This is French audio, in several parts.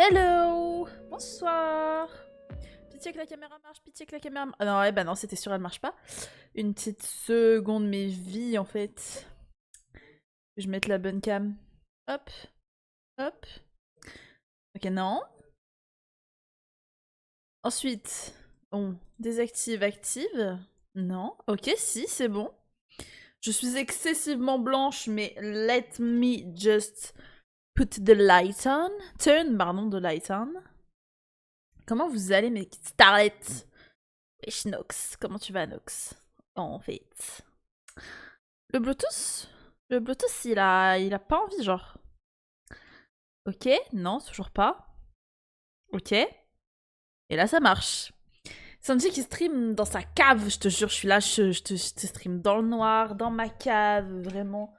Hello! Bonsoir! Pitié que la caméra marche, pitié que la caméra marche. Ah non, ouais, bah non, c'était sûr, elle marche pas. Une petite seconde, mes vies en fait. Que je mette la bonne cam. Hop, hop. Ok, non. Ensuite, on désactive, active. Non. Ok, si, c'est bon. Je suis excessivement blanche, mais let me just put the light on. Turn, pardon, the light on. Comment vous allez, mes petites starlettes? Wesh Nox, comment tu vas Nox? En fait. Le Bluetooth? Le Bluetooth, il a pas envie, genre. Ok, non, toujours pas. Ok. Et là, ça marche. Sanji qui stream dans sa cave, je te jure, je suis là, je te stream dans le noir, dans ma cave, vraiment.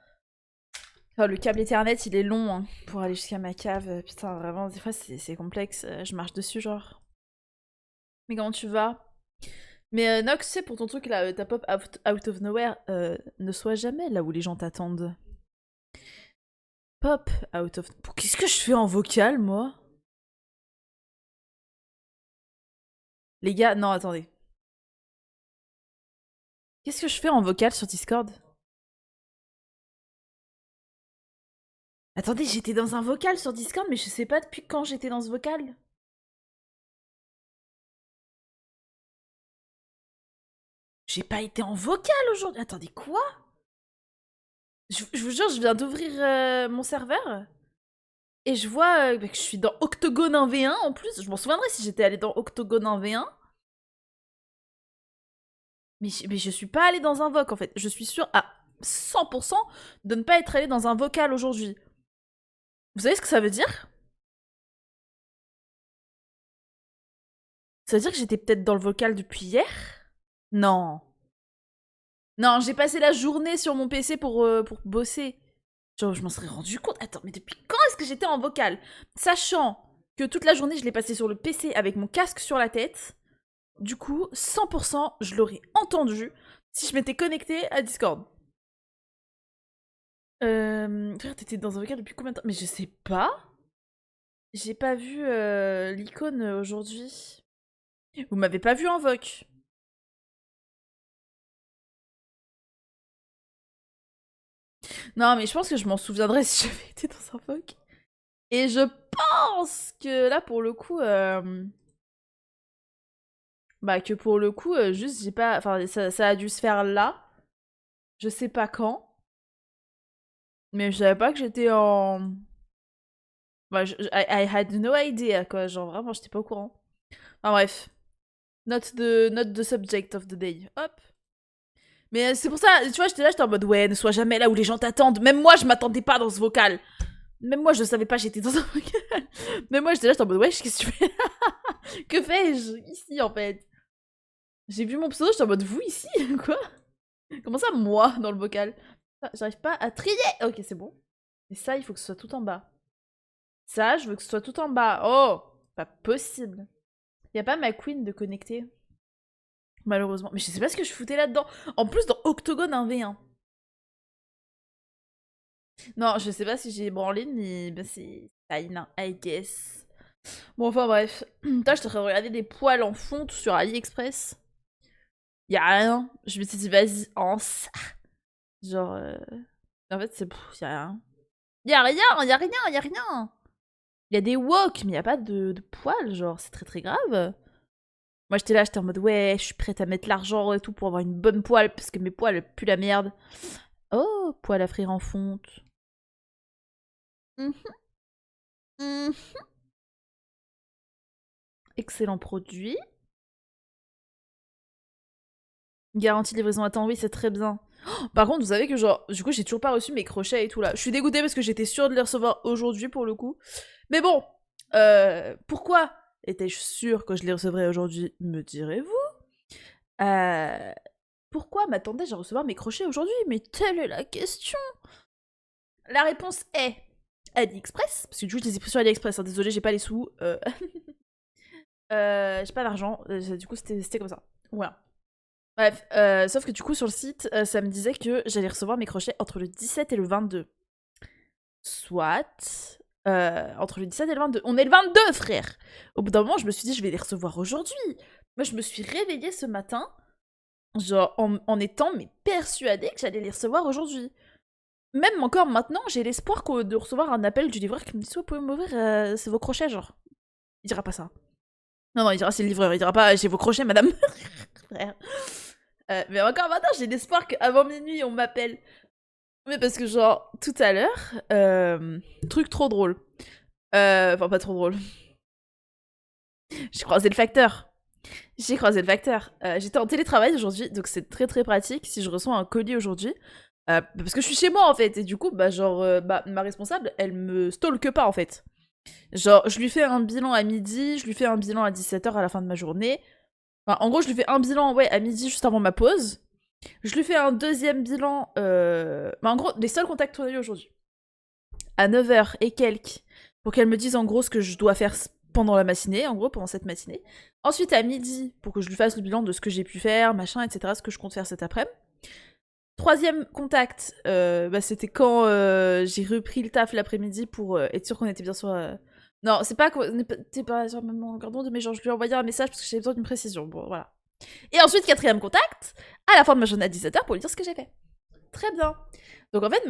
Enfin, le câble Ethernet, il est long hein, pour aller jusqu'à ma cave. Putain, vraiment, des fois, c'est complexe. Je marche dessus, genre. Mais comment tu vas? Mais Nox, tu sais, pour ton truc là, ta pop out of nowhere, ne sois jamais là où les gens t'attendent. Pop out of... Qu'est-ce que je fais en vocal, moi? Les gars, non, attendez. Qu'est-ce que je fais en vocal sur Discord? Attendez, j'étais dans un vocal sur Discord, mais je sais pas depuis quand j'étais dans ce vocal. J'ai pas été en vocal aujourd'hui. Attendez, quoi? Je vous jure, je viens d'ouvrir mon serveur et je vois que je suis dans Octogone 1v1 en plus. Je m'en souviendrai si j'étais allée dans Octogone 1v1. Mais je suis pas allée dans un voc en fait. Je suis sûre à 100% de ne pas être allée dans un vocal aujourd'hui. Vous savez ce que ça veut dire? Ça veut dire que j'étais peut-être dans le vocal depuis hier? Non. Non, j'ai passé la journée sur mon PC pour bosser. Genre, je m'en serais rendu compte. Attends, mais depuis quand est-ce que j'étais en vocal? Sachant que toute la journée, je l'ai passé sur le PC avec mon casque sur la tête. Du coup, 100%, je l'aurais entendu si je m'étais connectée à Discord. Frère, t'étais dans un vocal depuis combien de temps? Mais je sais pas. J'ai pas vu l'icône aujourd'hui. Vous m'avez pas vu en voc. Non, mais je pense que je m'en souviendrai si j'avais été dans un voc. Et je pense que là, pour le coup, bah que pour le coup, juste j'ai pas, enfin ça a dû se faire là. Je sais pas quand, mais je savais pas que j'étais en. Bah, I had no idea quoi, genre vraiment j'étais pas au courant. Enfin bref, note the subject of the day. Hop. Mais c'est pour ça, tu vois, j'étais en mode ouais, ne sois jamais là où les gens t'attendent. Même moi, je m'attendais pas dans ce vocal. Même moi, je savais pas, j'étais dans un vocal. Même moi, j'étais en mode wesh, qu'est-ce que tu fais? Que fais-je ici en fait? J'ai vu mon pseudo, j'étais en mode vous ici? Quoi? Comment ça, moi, dans le vocal? Ah, j'arrive pas à trier! Ok, c'est bon. Et ça, il faut que ce soit tout en bas. Ça, je veux que ce soit tout en bas. Oh! Pas possible. Y a pas ma queen de connecter. Malheureusement. Mais je sais pas ce que je foutais là-dedans. En plus, dans Octogone 1v1. Non, je sais pas si j'ai branlé, mais bah, c'est fine, hein, I guess. Bon, enfin bref. Putain, je te regarder des poils en fonte sur AliExpress. Y'a rien. Je me suis dit, vas-y, en ça. Genre, en fait, c'est. Y'a rien. Y'a rien, y'a rien, y'a rien. Il y a des wok, mais il y a pas de poils, genre, c'est très très grave. Moi j'étais là, j'étais en mode ouais, je suis prête à mettre l'argent et tout pour avoir une bonne poêle, parce que mes poils elles puent la merde. Oh, poêle à frire en fonte. Mhm, mhm. Excellent produit. Garantie de livraison à temps, oui, c'est très bien. Oh, par contre, vous savez que genre, du coup, j'ai toujours pas reçu mes crochets et tout là. Je suis dégoûtée parce que j'étais sûre de les recevoir aujourd'hui pour le coup. Mais bon, pourquoi étais-je sûre que je les recevrais aujourd'hui, me direz-vous? Euh, Pourquoi m'attendais-je à recevoir mes crochets aujourd'hui? Mais telle est la question. La réponse est AliExpress, parce que du coup je les ai pris sur AliExpress, hein, désolé, j'ai pas les sous. J'ai pas d'argent, du coup c'était comme ça. Voilà. Bref, sauf que du coup sur le site, ça me disait que j'allais recevoir mes crochets entre le 17 et le 22. Soit. Entre le 17 et le 22. On est le 22, frère! Au bout d'un moment, je me suis dit, je vais les recevoir aujourd'hui. Moi, je me suis réveillée ce matin, genre, en étant mais persuadée que j'allais les recevoir aujourd'hui. Même encore maintenant, j'ai l'espoir de recevoir un appel du livreur qui me dit « Vous pouvez m'ouvrir, c'est vos crochets, genre. » Il dira pas ça. Non, il dira c'est le livreur, il dira pas « J'ai vos crochets, madame. » Frère. Mais encore maintenant, j'ai l'espoir qu'avant minuit, on m'appelle. Mais parce que genre, tout à l'heure, truc trop drôle. Enfin, pas trop drôle. J'ai croisé le facteur. J'étais en télétravail aujourd'hui, donc c'est très très pratique si je reçois un colis aujourd'hui. Parce que je suis chez moi en fait, et du coup, ma responsable, elle me stalke pas en fait. Genre, je lui fais un bilan à midi, je lui fais un bilan à 17h à la fin de ma journée. Enfin, en gros, je lui fais un bilan, ouais, à midi juste avant ma pause. Je lui fais un deuxième bilan, en gros, les seuls contacts qu'on a eu aujourd'hui. À 9h et quelques, pour qu'elle me dise en gros ce que je dois faire pendant la matinée, en gros, pendant cette matinée. Ensuite, à midi, pour que je lui fasse le bilan de ce que j'ai pu faire, machin, etc., ce que je compte faire cet après-midi. Troisième contact, c'était quand j'ai repris le taf l'après-midi pour être sûr qu'on était bien sur... Non, c'est pas qu'on t'es pas sur le même longueur d'onde, mais genre je lui ai envoyé un message parce que j'avais besoin d'une précision. Bon, voilà. Et ensuite, quatrième contact, à la fin de ma journée à 17h pour lui dire ce que j'ai fait. Très bien. Donc en fait,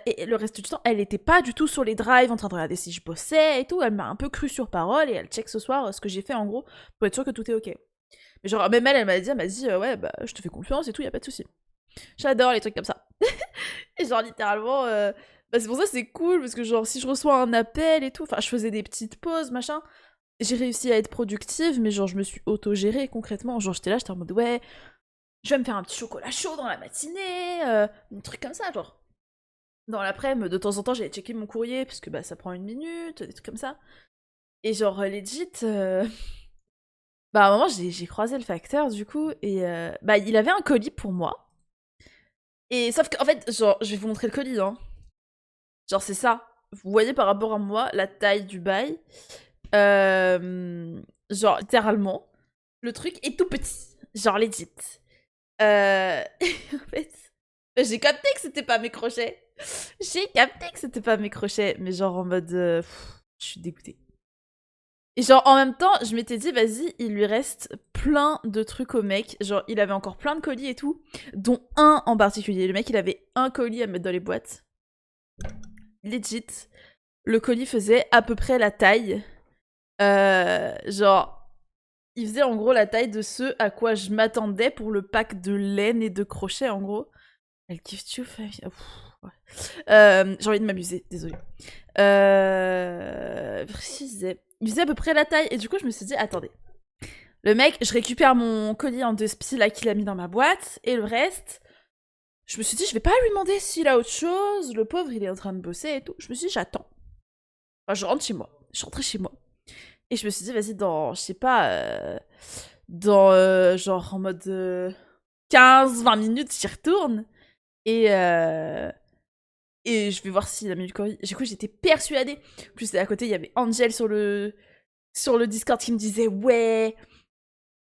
et le reste du temps, elle était pas du tout sur les drives en train de regarder si je bossais et tout. Elle m'a un peu cru sur parole et elle check ce soir ce que j'ai fait en gros pour être sûr que tout est ok. Mais genre, même elle m'a dit, ouais, bah je te fais confiance et tout, y a pas de souci. J'adore les trucs comme ça. Et genre littéralement, c'est pour ça que c'est cool parce que genre si je reçois un appel et tout, enfin je faisais des petites pauses, machin. J'ai réussi à être productive, mais genre je me suis auto-gérée concrètement. Genre j'étais en mode ouais, je vais me faire un petit chocolat chaud dans la matinée, un truc comme ça, genre. Dans l'après-midi, de temps en temps, j'allais checker mon courrier, parce que ça prend 1 minute, des trucs comme ça. Et genre, legit, à un moment, j'ai croisé le facteur, du coup, et il avait un colis pour moi. Et sauf qu'en fait, genre, je vais vous montrer le colis, hein. Genre, c'est ça. Vous voyez par rapport à moi, la taille du bail. Genre, littéralement, le truc est tout petit. Genre, legit. En fait, j'ai capté que c'était pas mes crochets. Mais genre en mode... je suis dégoûtée. Et genre en même temps, je m'étais dit, vas-y, il lui reste plein de trucs au mec. Genre, il avait encore plein de colis et tout, dont un en particulier. Le mec, il avait un colis à mettre dans les boîtes. Legit. Le colis faisait à peu près la taille. Genre, il faisait en gros la taille de ce à quoi je m'attendais pour le pack de laine et de crochets, en gros. Elle kiffe tu ouais. J'ai envie de m'amuser, désolée. Il faisait à peu près la taille, et du coup je me suis dit, attendez. Le mec, je récupère mon colis en 2 là qu'il a mis dans ma boîte, et le reste, je me suis dit, je vais pas lui demander s'il a autre chose, le pauvre il est en train de bosser et tout. Je me suis dit, j'attends. Enfin, je rentre chez moi. Je rentrais chez moi. Et je me suis dit, vas-y, dans, je sais pas, genre en mode 15-20 minutes, j'y retourne. Et je vais voir s'il a mis le colis. Du coup, j'étais persuadée. En plus, à côté, il y avait Angel sur le Discord qui me disait ouais,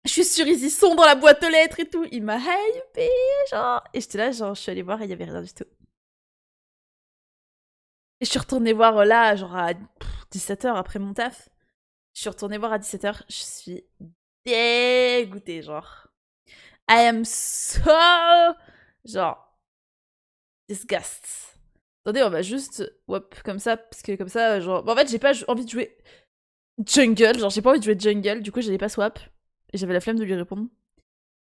je suis sûre ils y sont dans la boîte aux lettres et tout. Il m'a hypé, genre. Et j'étais là, genre, je suis allée voir et il y avait rien du tout. Et je suis retournée voir là, genre à 17h après mon taf. Je suis retournée voir à 17h. Je suis dégoûtée, genre. I am so... Genre... disgust. Attendez, on va juste... Hop, comme ça, parce que comme ça, genre... en fait, j'ai pas envie de jouer jungle, genre j'ai pas envie de jouer jungle, du coup j'allais pas swap. Et j'avais la flemme de lui répondre.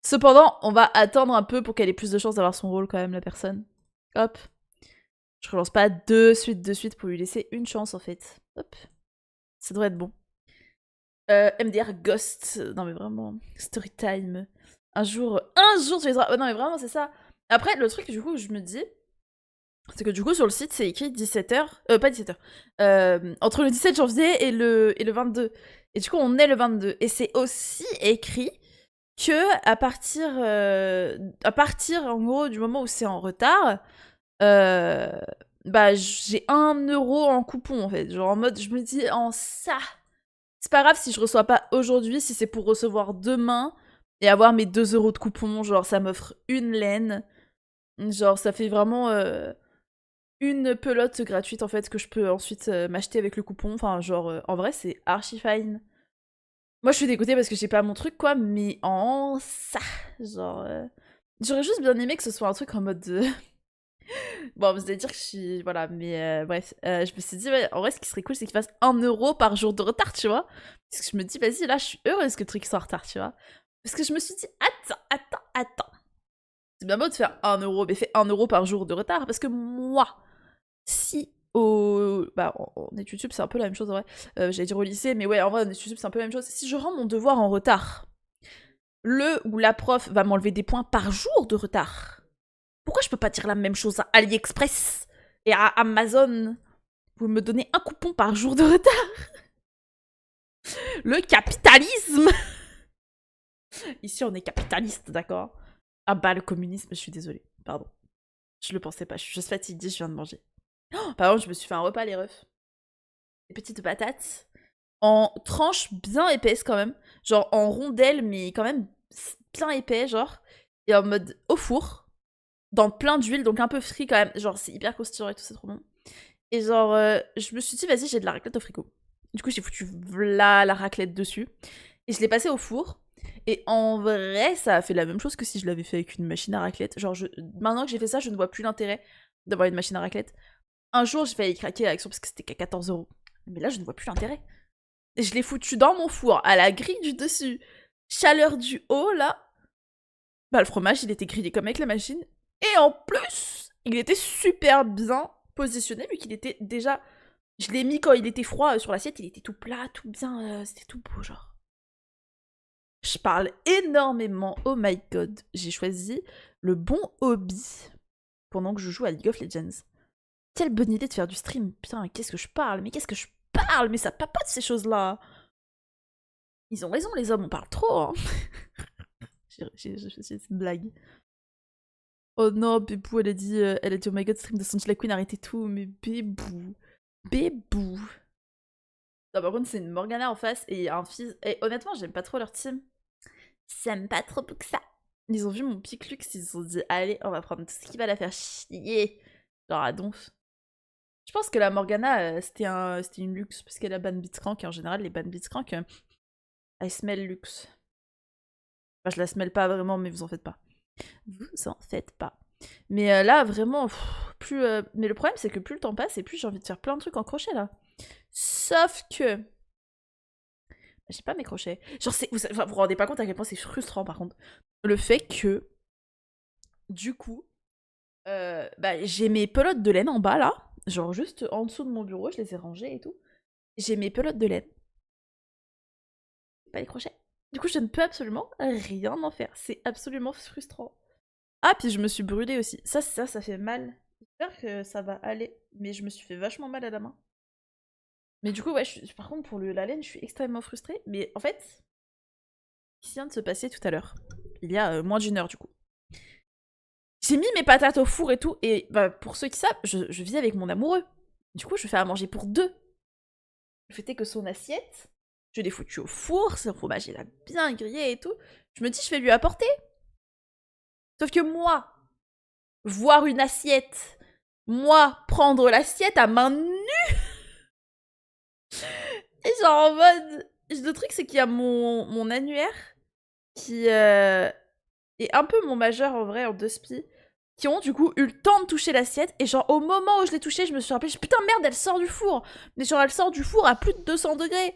Cependant, on va attendre un peu pour qu'elle ait plus de chances d'avoir son rôle quand même, la personne. Hop. Je relance pas de suite pour lui laisser une chance en fait. Hop. Ça devrait être bon. MDR Ghost. Non mais vraiment. Story time. Un jour tu les auras. Oh non mais vraiment c'est ça. Après le truc du coup je me dis, c'est que du coup sur le site c'est écrit 17h. Pas 17h. Entre le 17 janvier et le 22. Et du coup on est le 22. Et c'est aussi écrit que à partir en gros du moment où c'est en retard, j'ai 1 € en coupon en fait. Genre en mode je me dis en ça. C'est pas grave si je reçois pas aujourd'hui, si c'est pour recevoir demain et avoir mes 2 € de coupon, genre ça m'offre une laine. Genre ça fait vraiment une pelote gratuite en fait que je peux ensuite m'acheter avec le coupon. Enfin, genre, en vrai, c'est archi fine. Moi, je suis dégoûtée parce que j'ai pas mon truc, quoi, mais en ça, genre... J'aurais juste bien aimé que ce soit un truc en mode... Bon, vous allez dire que je suis... Voilà, mais bref. Je me suis dit, ouais, en vrai, ce qui serait cool, c'est qu'il fasse 1 € par jour de retard, tu vois. Parce que je me dis, vas-y, là, je suis heureuse que le truc soit en retard, tu vois. Parce que je me suis dit, attends. C'est bien beau de faire 1 €, mais fais 1 € par jour de retard. Parce que moi, si au... Bah, en études YouTube, c'est un peu la même chose, en vrai. J'allais dire au lycée, mais ouais, en vrai, en études YouTube, c'est un peu la même chose. Si je rends mon devoir en retard, le ou la prof va m'enlever des points par jour de retard. Pourquoi je peux pas dire la même chose à AliExpress et à Amazon? Vous me donnez un coupon par jour de retard. Le capitalisme. Ici, on est capitaliste, d'accord? Ah bah, le communisme, je suis désolée. Pardon. Je le pensais pas, je suis juste fatiguée, je viens de manger. Oh, par contre, je me suis fait un repas, les refs. Des petites patates en tranches bien épaisses quand même. Genre en rondelles, mais quand même bien épais, genre. Et en mode au four. Dans plein d'huile, donc un peu frit quand même. Genre, c'est hyper croustillant et tout, c'est trop bon. Et genre, je me suis dit, vas-y, j'ai de la raclette au frigo. Du coup, j'ai foutu la raclette dessus. Et je l'ai passée au four. Et en vrai, ça a fait la même chose que si je l'avais fait avec une machine à raclette. Genre, maintenant que j'ai fait ça, je ne vois plus l'intérêt d'avoir une machine à raclette. Un jour, j'ai failli craquer à Action parce que c'était qu'à 14 €. Mais là, je ne vois plus l'intérêt. Et je l'ai foutu dans mon four, à la grille du dessus. Chaleur du haut, là. Bah, le fromage, il était grillé comme avec la machine. Et en plus, il était super bien positionné, vu qu'il était déjà... Je l'ai mis quand il était froid sur l'assiette, il était tout plat, tout bien, c'était tout beau, genre. Je parle énormément, oh my god. J'ai choisi le bon hobby pendant que je joue à League of Legends. Quelle bonne idée de faire du stream. Putain, qu'est-ce que je parle? Mais qu'est-ce que je parle? Mais ça papote ces choses-là. Ils ont raison, les hommes, on parle trop, hein. C'est une blague. Oh non, Bébou, elle a dit oh my god, stream de Sangela Queen, arrêtez tout, mais Bébou. Bébou. Non, par contre, c'est une Morgana en face et un fils. Et honnêtement, j'aime pas trop leur team. J'aime pas trop que ça. Ils ont vu mon Piclux, ils se sont dit, allez, on va prendre tout ce qui va la faire chier. Genre à donf. Je pense que la Morgana, c'était une luxe, parce qu'elle a ban Blitzcrank, et en général, les ban Blitzcrank, elles smell luxe. Enfin, je la smell pas vraiment, mais vous en faites pas. Vous en faites pas. Mais là, vraiment, plus. Mais le problème, c'est que plus le temps passe, et plus j'ai envie de faire plein de trucs en crochet, là. Sauf que. J'ai pas mes crochets. Genre, vous vous rendez pas compte à quel point c'est frustrant, par contre. Le fait que. Du coup. Bah, j'ai mes pelotes de laine en bas, là. Genre, juste en dessous de mon bureau, je les ai rangées et tout. J'ai mes pelotes de laine. Pas les crochets. Du coup, je ne peux absolument rien en faire. C'est absolument frustrant. Ah, puis je me suis brûlée aussi. Ça fait mal. J'espère que ça va aller. Mais je me suis fait vachement mal à la main. Mais du coup, ouais, par contre, pour la laine, je suis extrêmement frustrée. Mais en fait, ce qui vient de se passer tout à l'heure, il y a moins d'1 heure du coup. J'ai mis mes patates au four et tout. Et bah, pour ceux qui savent, je vis avec mon amoureux. Du coup, je fais à manger pour 2. Le fait est que son assiette, je l'ai foutu au four, son fromage il a bien grillé et tout. Je me dis, je vais lui apporter. Sauf que moi, voir une assiette, moi, prendre l'assiette à main nue. Et genre en mode... Le truc, c'est qu'il y a mon annuaire qui est un peu mon majeur en vrai en 2 spi, qui ont du coup eu le temps de toucher l'assiette. Et genre au moment où je l'ai touchée, je me suis rappelé, putain merde, elle sort du four. Mais genre elle sort du four à plus de 200 degrés.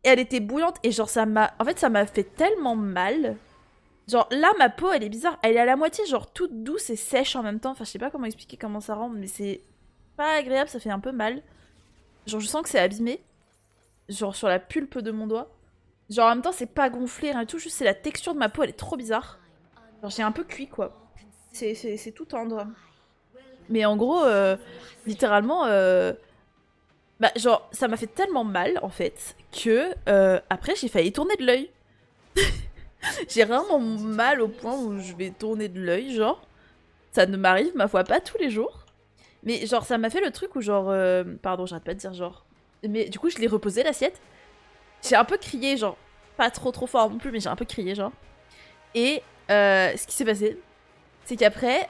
Et elle était bouillante et genre ça m'a... En fait ça m'a fait tellement mal. Genre là ma peau elle est bizarre. Elle est à la moitié genre toute douce et sèche en même temps. Enfin je sais pas comment expliquer comment ça rend, mais c'est pas agréable, ça fait un peu mal. Genre je sens que c'est abîmé. Genre sur la pulpe de mon doigt. Genre en même temps c'est pas gonflé rien du tout, juste c'est la texture de ma peau elle est trop bizarre. Genre j'ai un peu cuit quoi. C'est tout tendre. Mais en gros, littéralement, bah genre ça m'a fait tellement mal en fait que après j'ai failli tourner de l'œil. J'ai vraiment mal au point où je vais tourner de l'œil, genre. Ça ne m'arrive ma foi pas tous les jours. Mais genre ça m'a fait le truc où genre... Pardon j'arrête pas de dire genre. Mais du coup je l'ai reposé l'assiette. J'ai un peu crié genre. Pas trop fort non plus mais j'ai un peu crié genre. Et ce qui s'est passé, c'est qu'après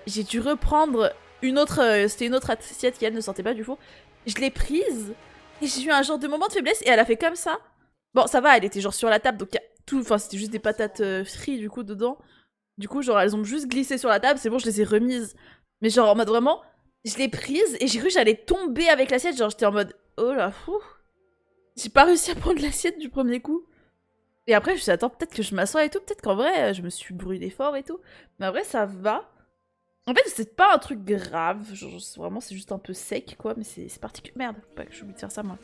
j'ai dû reprendre C'était une autre assiette qui, elle, ne sortait pas du four. Je l'ai prise, et j'ai eu un genre de moment de faiblesse, et elle a fait comme ça. Bon, ça va, elle était genre sur la table, donc y a tout... Enfin, c'était juste des patates frites, du coup, dedans. Du coup, genre, elles ont juste glissé sur la table, c'est bon, je les ai remises. Mais genre, en mode vraiment, je l'ai prise, et j'ai cru que j'allais tomber avec l'assiette. Genre, j'étais en mode, oh là, fou. J'ai pas réussi à prendre l'assiette du premier coup. Et après, je me suis dit, attends, peut-être que je m'assois et tout. Peut-être qu'en vrai, je me suis brûlée fort et tout. Mais en vrai, ça va. En fait, c'est pas un truc grave. Genre, vraiment, c'est juste un peu sec, quoi. Mais c'est particulier. Merde, faut pas que j'oublie de faire ça, moi.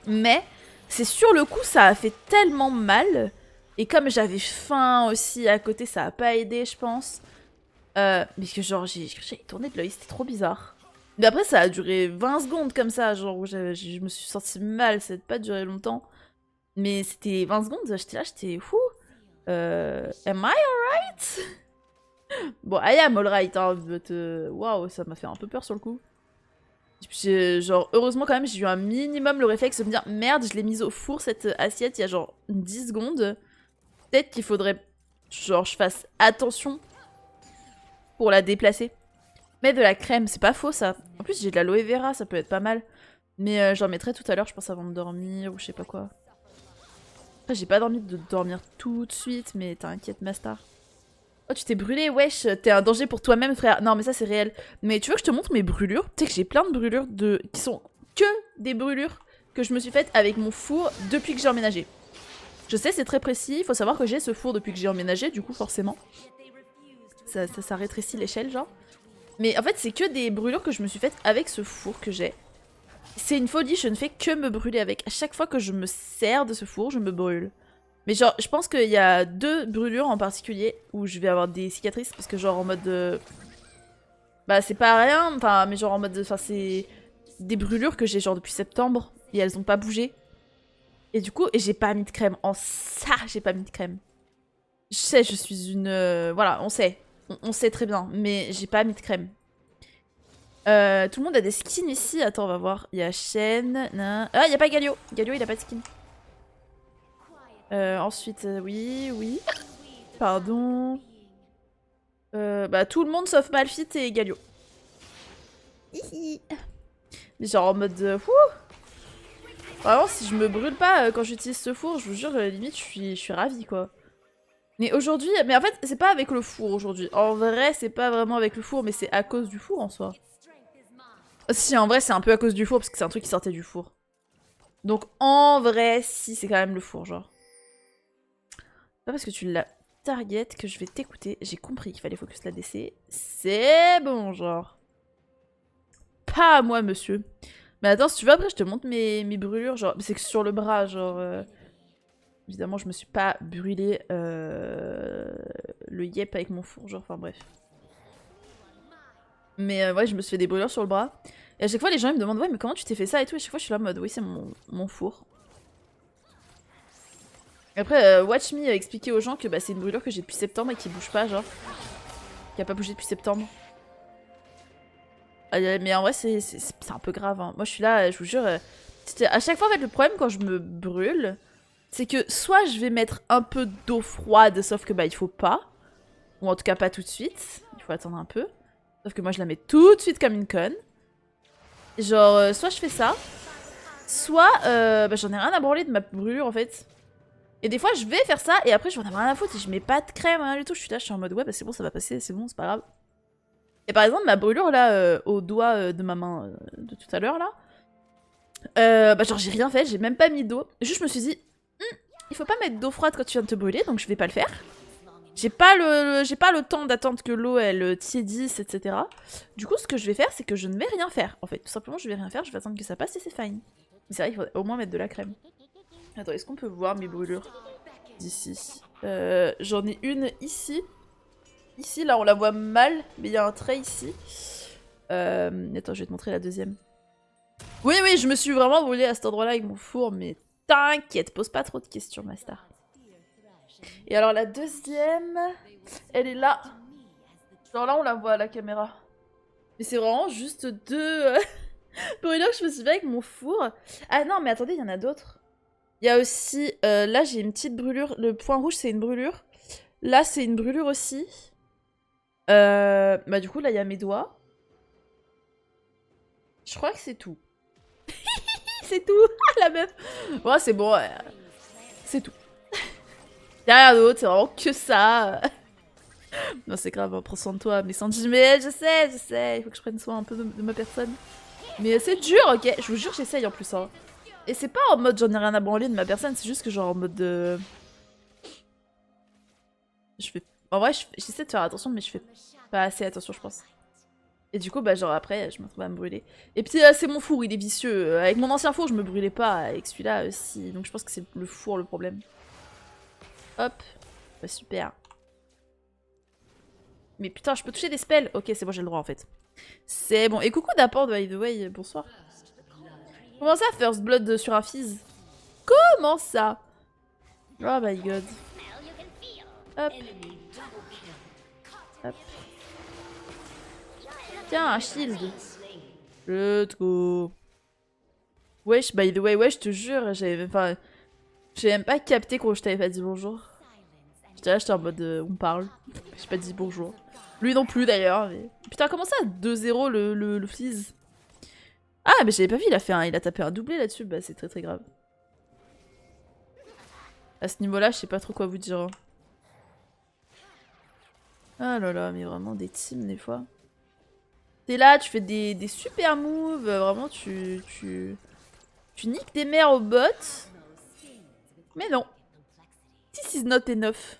Mais, c'est sur le coup, ça a fait tellement mal. Et comme j'avais faim aussi à côté, ça a pas aidé, je pense. Mais que genre, j'ai tourné de l'œil, c'était trop bizarre. Mais après, ça a duré 20 secondes comme ça, genre, où je me suis sentie mal. Ça n'a pas duré longtemps. Mais c'était 20 secondes, j'étais là, j'étais fou. Am I alright? Bon, I am alright, hein, but waouh, ça m'a fait un peu peur sur le coup. Genre, heureusement quand même, j'ai eu un minimum le réflexe de me dire merde, je l'ai mise au four cette assiette il y a genre 10 secondes. Peut-être qu'il faudrait, genre, je fasse attention pour la déplacer. Mettre de la crème, c'est pas faux ça. En plus, j'ai de l'aloe vera, ça peut être pas mal. Mais j'en mettrai tout à l'heure, je pense, avant de dormir ou je sais pas quoi. Après, j'ai pas dormi de dormir tout de suite, mais t'inquiète, ma star. Oh, tu t'es brûlé, wesh, t'es un danger pour toi-même, frère. Non, mais ça, c'est réel. Mais tu veux que je te montre mes brûlures? Tu sais que j'ai plein de brûlures qui sont que des brûlures que je me suis faites avec mon four depuis que j'ai emménagé. Je sais, c'est très précis. Il faut savoir que j'ai ce four depuis que j'ai emménagé, du coup, forcément. Ça rétrécit l'échelle, genre. Mais en fait, c'est que des brûlures que je me suis faites avec ce four que j'ai. C'est une folie, je ne fais que me brûler avec. À chaque fois que je me sers de ce four, je me brûle. Mais genre, je pense qu'il y a 2 brûlures en particulier où je vais avoir des cicatrices parce que genre en mode... Bah c'est pas rien, enfin, mais genre en mode... Enfin, c'est des brûlures que j'ai genre depuis septembre et elles ont pas bougé. Et du coup, j'ai pas mis de crème. En ça, j'ai pas mis de crème. Je sais, je suis une... Voilà, on sait. On sait très bien, mais j'ai pas mis de crème. Tout le monde a des skins ici. Attends, on va voir. Il y a Shen. Ah, il y a pas Galio. Galio, il a pas de skin. Ensuite, oui. Pardon. Bah, tout le monde sauf Malphite et Galio. Mais genre en mode... Vraiment, si je me brûle pas quand j'utilise ce four, je vous jure, limite, je suis ravie, quoi. Mais aujourd'hui... Mais en fait, c'est pas avec le four, aujourd'hui. En vrai, c'est pas vraiment avec le four, mais c'est à cause du four, en soi. Si, en vrai, c'est un peu à cause du four, parce que c'est un truc qui sortait du four. Donc, en vrai, si, c'est quand même le four, genre. Pas parce que tu l'as target que je vais t'écouter. J'ai compris qu'il fallait focus la DC. C'est bon, genre. Pas à moi, monsieur. Mais attends, si tu veux, après, je te montre mes brûlures. Genre, c'est que sur le bras, genre... Évidemment, je me suis pas brûlé le yep avec mon four, genre, enfin bref. Mais ouais, je me suis fait des brûlures sur le bras. Et à chaque fois, les gens ils me demandent, ouais, mais comment tu t'es fait ça et tout. Et à chaque fois, je suis là en mode, oui, c'est mon four. Et après, Watch Me a expliqué aux gens que bah, c'est une brûlure que j'ai depuis septembre et qui bouge pas, genre. Qui a pas bougé depuis septembre. Mais en vrai, c'est un peu grave. Hein. Moi, je suis là, je vous jure. À chaque fois, en fait, le problème quand je me brûle, c'est que soit je vais mettre un peu d'eau froide, sauf que bah, il faut pas. Ou en tout cas, pas tout de suite. Il faut attendre un peu. Sauf que moi, je la mets tout de suite comme une conne. Genre, soit je fais ça, soit bah, j'en ai rien à branler de ma brûlure en fait. Et des fois, je vais faire ça et après, je vais en avoir rien à foutre et je mets pas de crème, rien du tout. Je suis là, je suis en mode ouais, bah c'est bon, ça va passer, c'est bon, c'est pas grave. Et par exemple, ma brûlure là, au doigt de ma main de tout à l'heure là, bah genre j'ai rien fait, j'ai même pas mis d'eau. Juste, je me suis dit, il faut pas mettre d'eau froide quand tu viens de te brûler, donc je vais pas le faire. J'ai pas le temps d'attendre que l'eau elle tiédisse, etc. Du coup, ce que je vais faire, c'est que je ne vais rien faire. En fait, tout simplement, je vais rien faire, je vais attendre que ça passe et c'est fine. Mais c'est vrai qu'il faudrait au moins mettre de la crème. Attends, est-ce qu'on peut voir mes brûlures d'ici? J'en ai une ici. Ici, là, on la voit mal, mais il y a un trait ici. Attends, je vais te montrer la deuxième. Oui, oui, je me suis vraiment brûlée à cet endroit-là avec mon four, mais t'inquiète, pose pas trop de questions, ma star. Et alors la deuxième, elle est là. Genre là, on la voit à la caméra. Mais c'est vraiment juste 2 brûlures que je me suis fait avec mon four. Ah non, mais attendez, il y en a d'autres. Il y a aussi, là j'ai une petite brûlure. Le point rouge, c'est une brûlure. Là, c'est une brûlure aussi. Bah du coup, là, il y a mes doigts. Je crois que c'est tout. C'est tout. La meuf. Ouais, c'est bon. C'est tout. Y'a rien d'autre, c'est vraiment que ça. Non, c'est grave, hein, prends soin de toi. Mais Sanji, mais je sais. Il faut que je prenne soin un peu de ma personne. Mais c'est dur, ok. Je vous jure, j'essaye en plus. Hein. Et c'est pas en mode j'en ai rien à branler de ma personne, c'est juste que genre en mode de... Je fais... En vrai, j'essaie de faire attention, mais je fais pas assez attention, je pense. Et du coup, bah genre après, je me retrouve à me brûler. Et puis c'est mon four, il est vicieux. Avec mon ancien four, je me brûlais pas. Avec celui-là aussi. Donc je pense que c'est le four le problème. Hop. Bah super. Mais putain, je peux toucher des spells. Ok, c'est bon, j'ai le droit en fait. C'est bon. Et coucou d'apport, by the way, bonsoir. Comment ça, First Blood sur un Fizz? Comment ça? Oh my god. Hop. Hop. Tiens, un shield. Let's go. Wesh, by the way, je te jure, j'ai même pas capté quand je t'avais pas dit bonjour. J'étais là, j'étais en mode on parle. J'ai pas dit bonjour. Lui non plus d'ailleurs. Mais... Putain, comment ça 2-0 le Fizz? Ah, mais j'avais pas vu, il a tapé un doublé là-dessus. Bah, c'est très très grave. À ce niveau-là, je sais pas trop quoi vous dire. Hein. Ah là là, mais vraiment des teams des fois. T'es là, tu fais des super moves, vraiment tu niques des mères au bot. Mais non. This is not enough.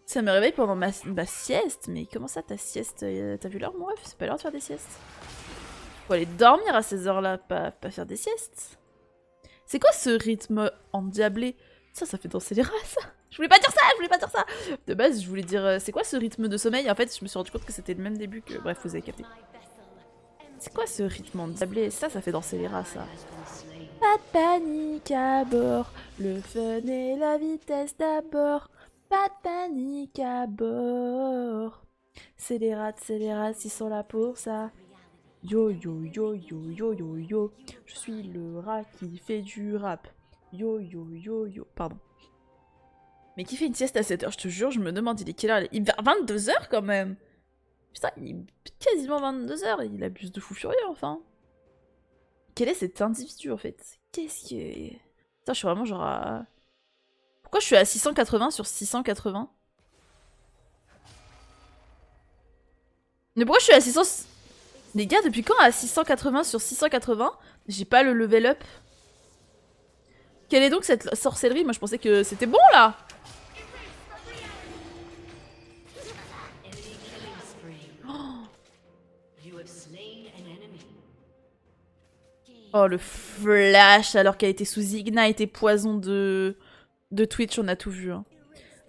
Ça me réveille pendant ma sieste. Mais comment ça ta sieste? T'as vu l'heure mon ref? C'est pas l'heure de faire des siestes. Faut aller dormir à ces heures-là, pas faire des siestes. C'est quoi ce rythme endiablé? Ça fait danser les rats, ça. Je voulais pas dire ça. De base, je voulais dire, c'est quoi ce rythme de sommeil? En fait, je me suis rendu compte que c'était le même début que... Bref, vous avez capté. C'est quoi ce rythme endiablé? Ça fait danser les rats, ça. Pas de panique à bord, le fun et la vitesse d'abord. Pas de panique à bord. C'est les rats, ils sont là pour ça. Yo yo yo yo yo yo yo, je suis le rat qui fait du rap. Yo yo yo yo, pardon. Mais qui fait une sieste à 7h, je te jure, je me demande, il est quelle heure? Il est 22h quand même. Putain, il est quasiment 22h, il abuse de fou furieux enfin. Quel est cet individu en fait? Qu'est-ce que... Putain, je suis vraiment genre à... Pourquoi je suis à 680 sur 680? Mais pourquoi je suis à 600... Les gars, depuis quand à 680 sur 680, j'ai pas le level up? Quelle est donc cette sorcellerie? Moi je pensais que c'était bon là! Oh le flash alors qu'elle était sous Ignite et poison de Twitch, on a tout vu. Hein.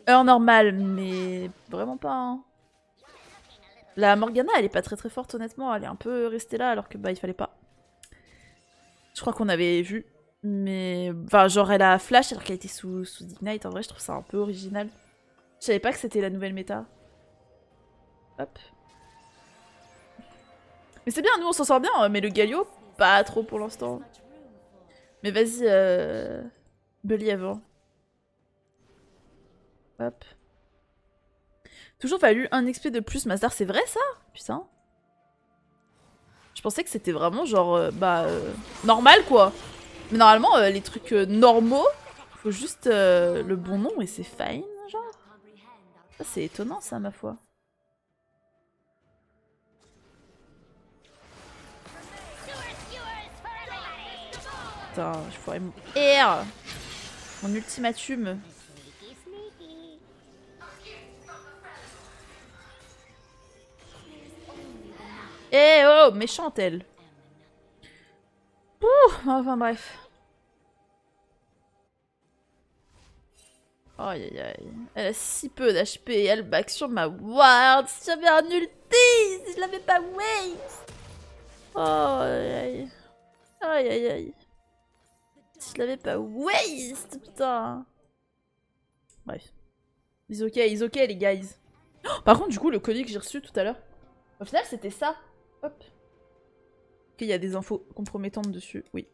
Heure normale, mais vraiment pas. Hein. La Morgana, elle est pas très très forte honnêtement, elle est un peu restée là alors que bah il fallait pas. Je crois qu'on avait vu, mais enfin genre elle a flash alors qu'elle était sous Ignite. En vrai, je trouve ça un peu original. Je savais pas que c'était la nouvelle méta. Hop. Mais c'est bien, nous on s'en sort bien, mais le Galio, pas trop pour l'instant. Mais vas-y, Bully avant. Hop. Toujours fallu un XP de plus, Master, c'est vrai ça? Putain. Je pensais que c'était vraiment genre, normal quoi. Mais normalement, les trucs normaux, faut juste le bon nom et c'est fine, genre. Ça, c'est étonnant ça, ma foi. Putain, je ferais mon R. Mon ultimatum. Eh oh, méchante elle. Ouh, enfin bref. Aïe aïe aïe. Elle a si peu d'HP et elle back sur ma ward. Si j'avais un ulti, si je l'avais pas waste. Oh aïe aïe. Aïe aïe aïe. Si je l'avais pas waste, putain. Bref. Ils ok les guys. Oh, par contre, du coup, le colis que j'ai reçu tout à l'heure, au final, c'était ça. Hop. Ok, il y a des infos compromettantes dessus, oui.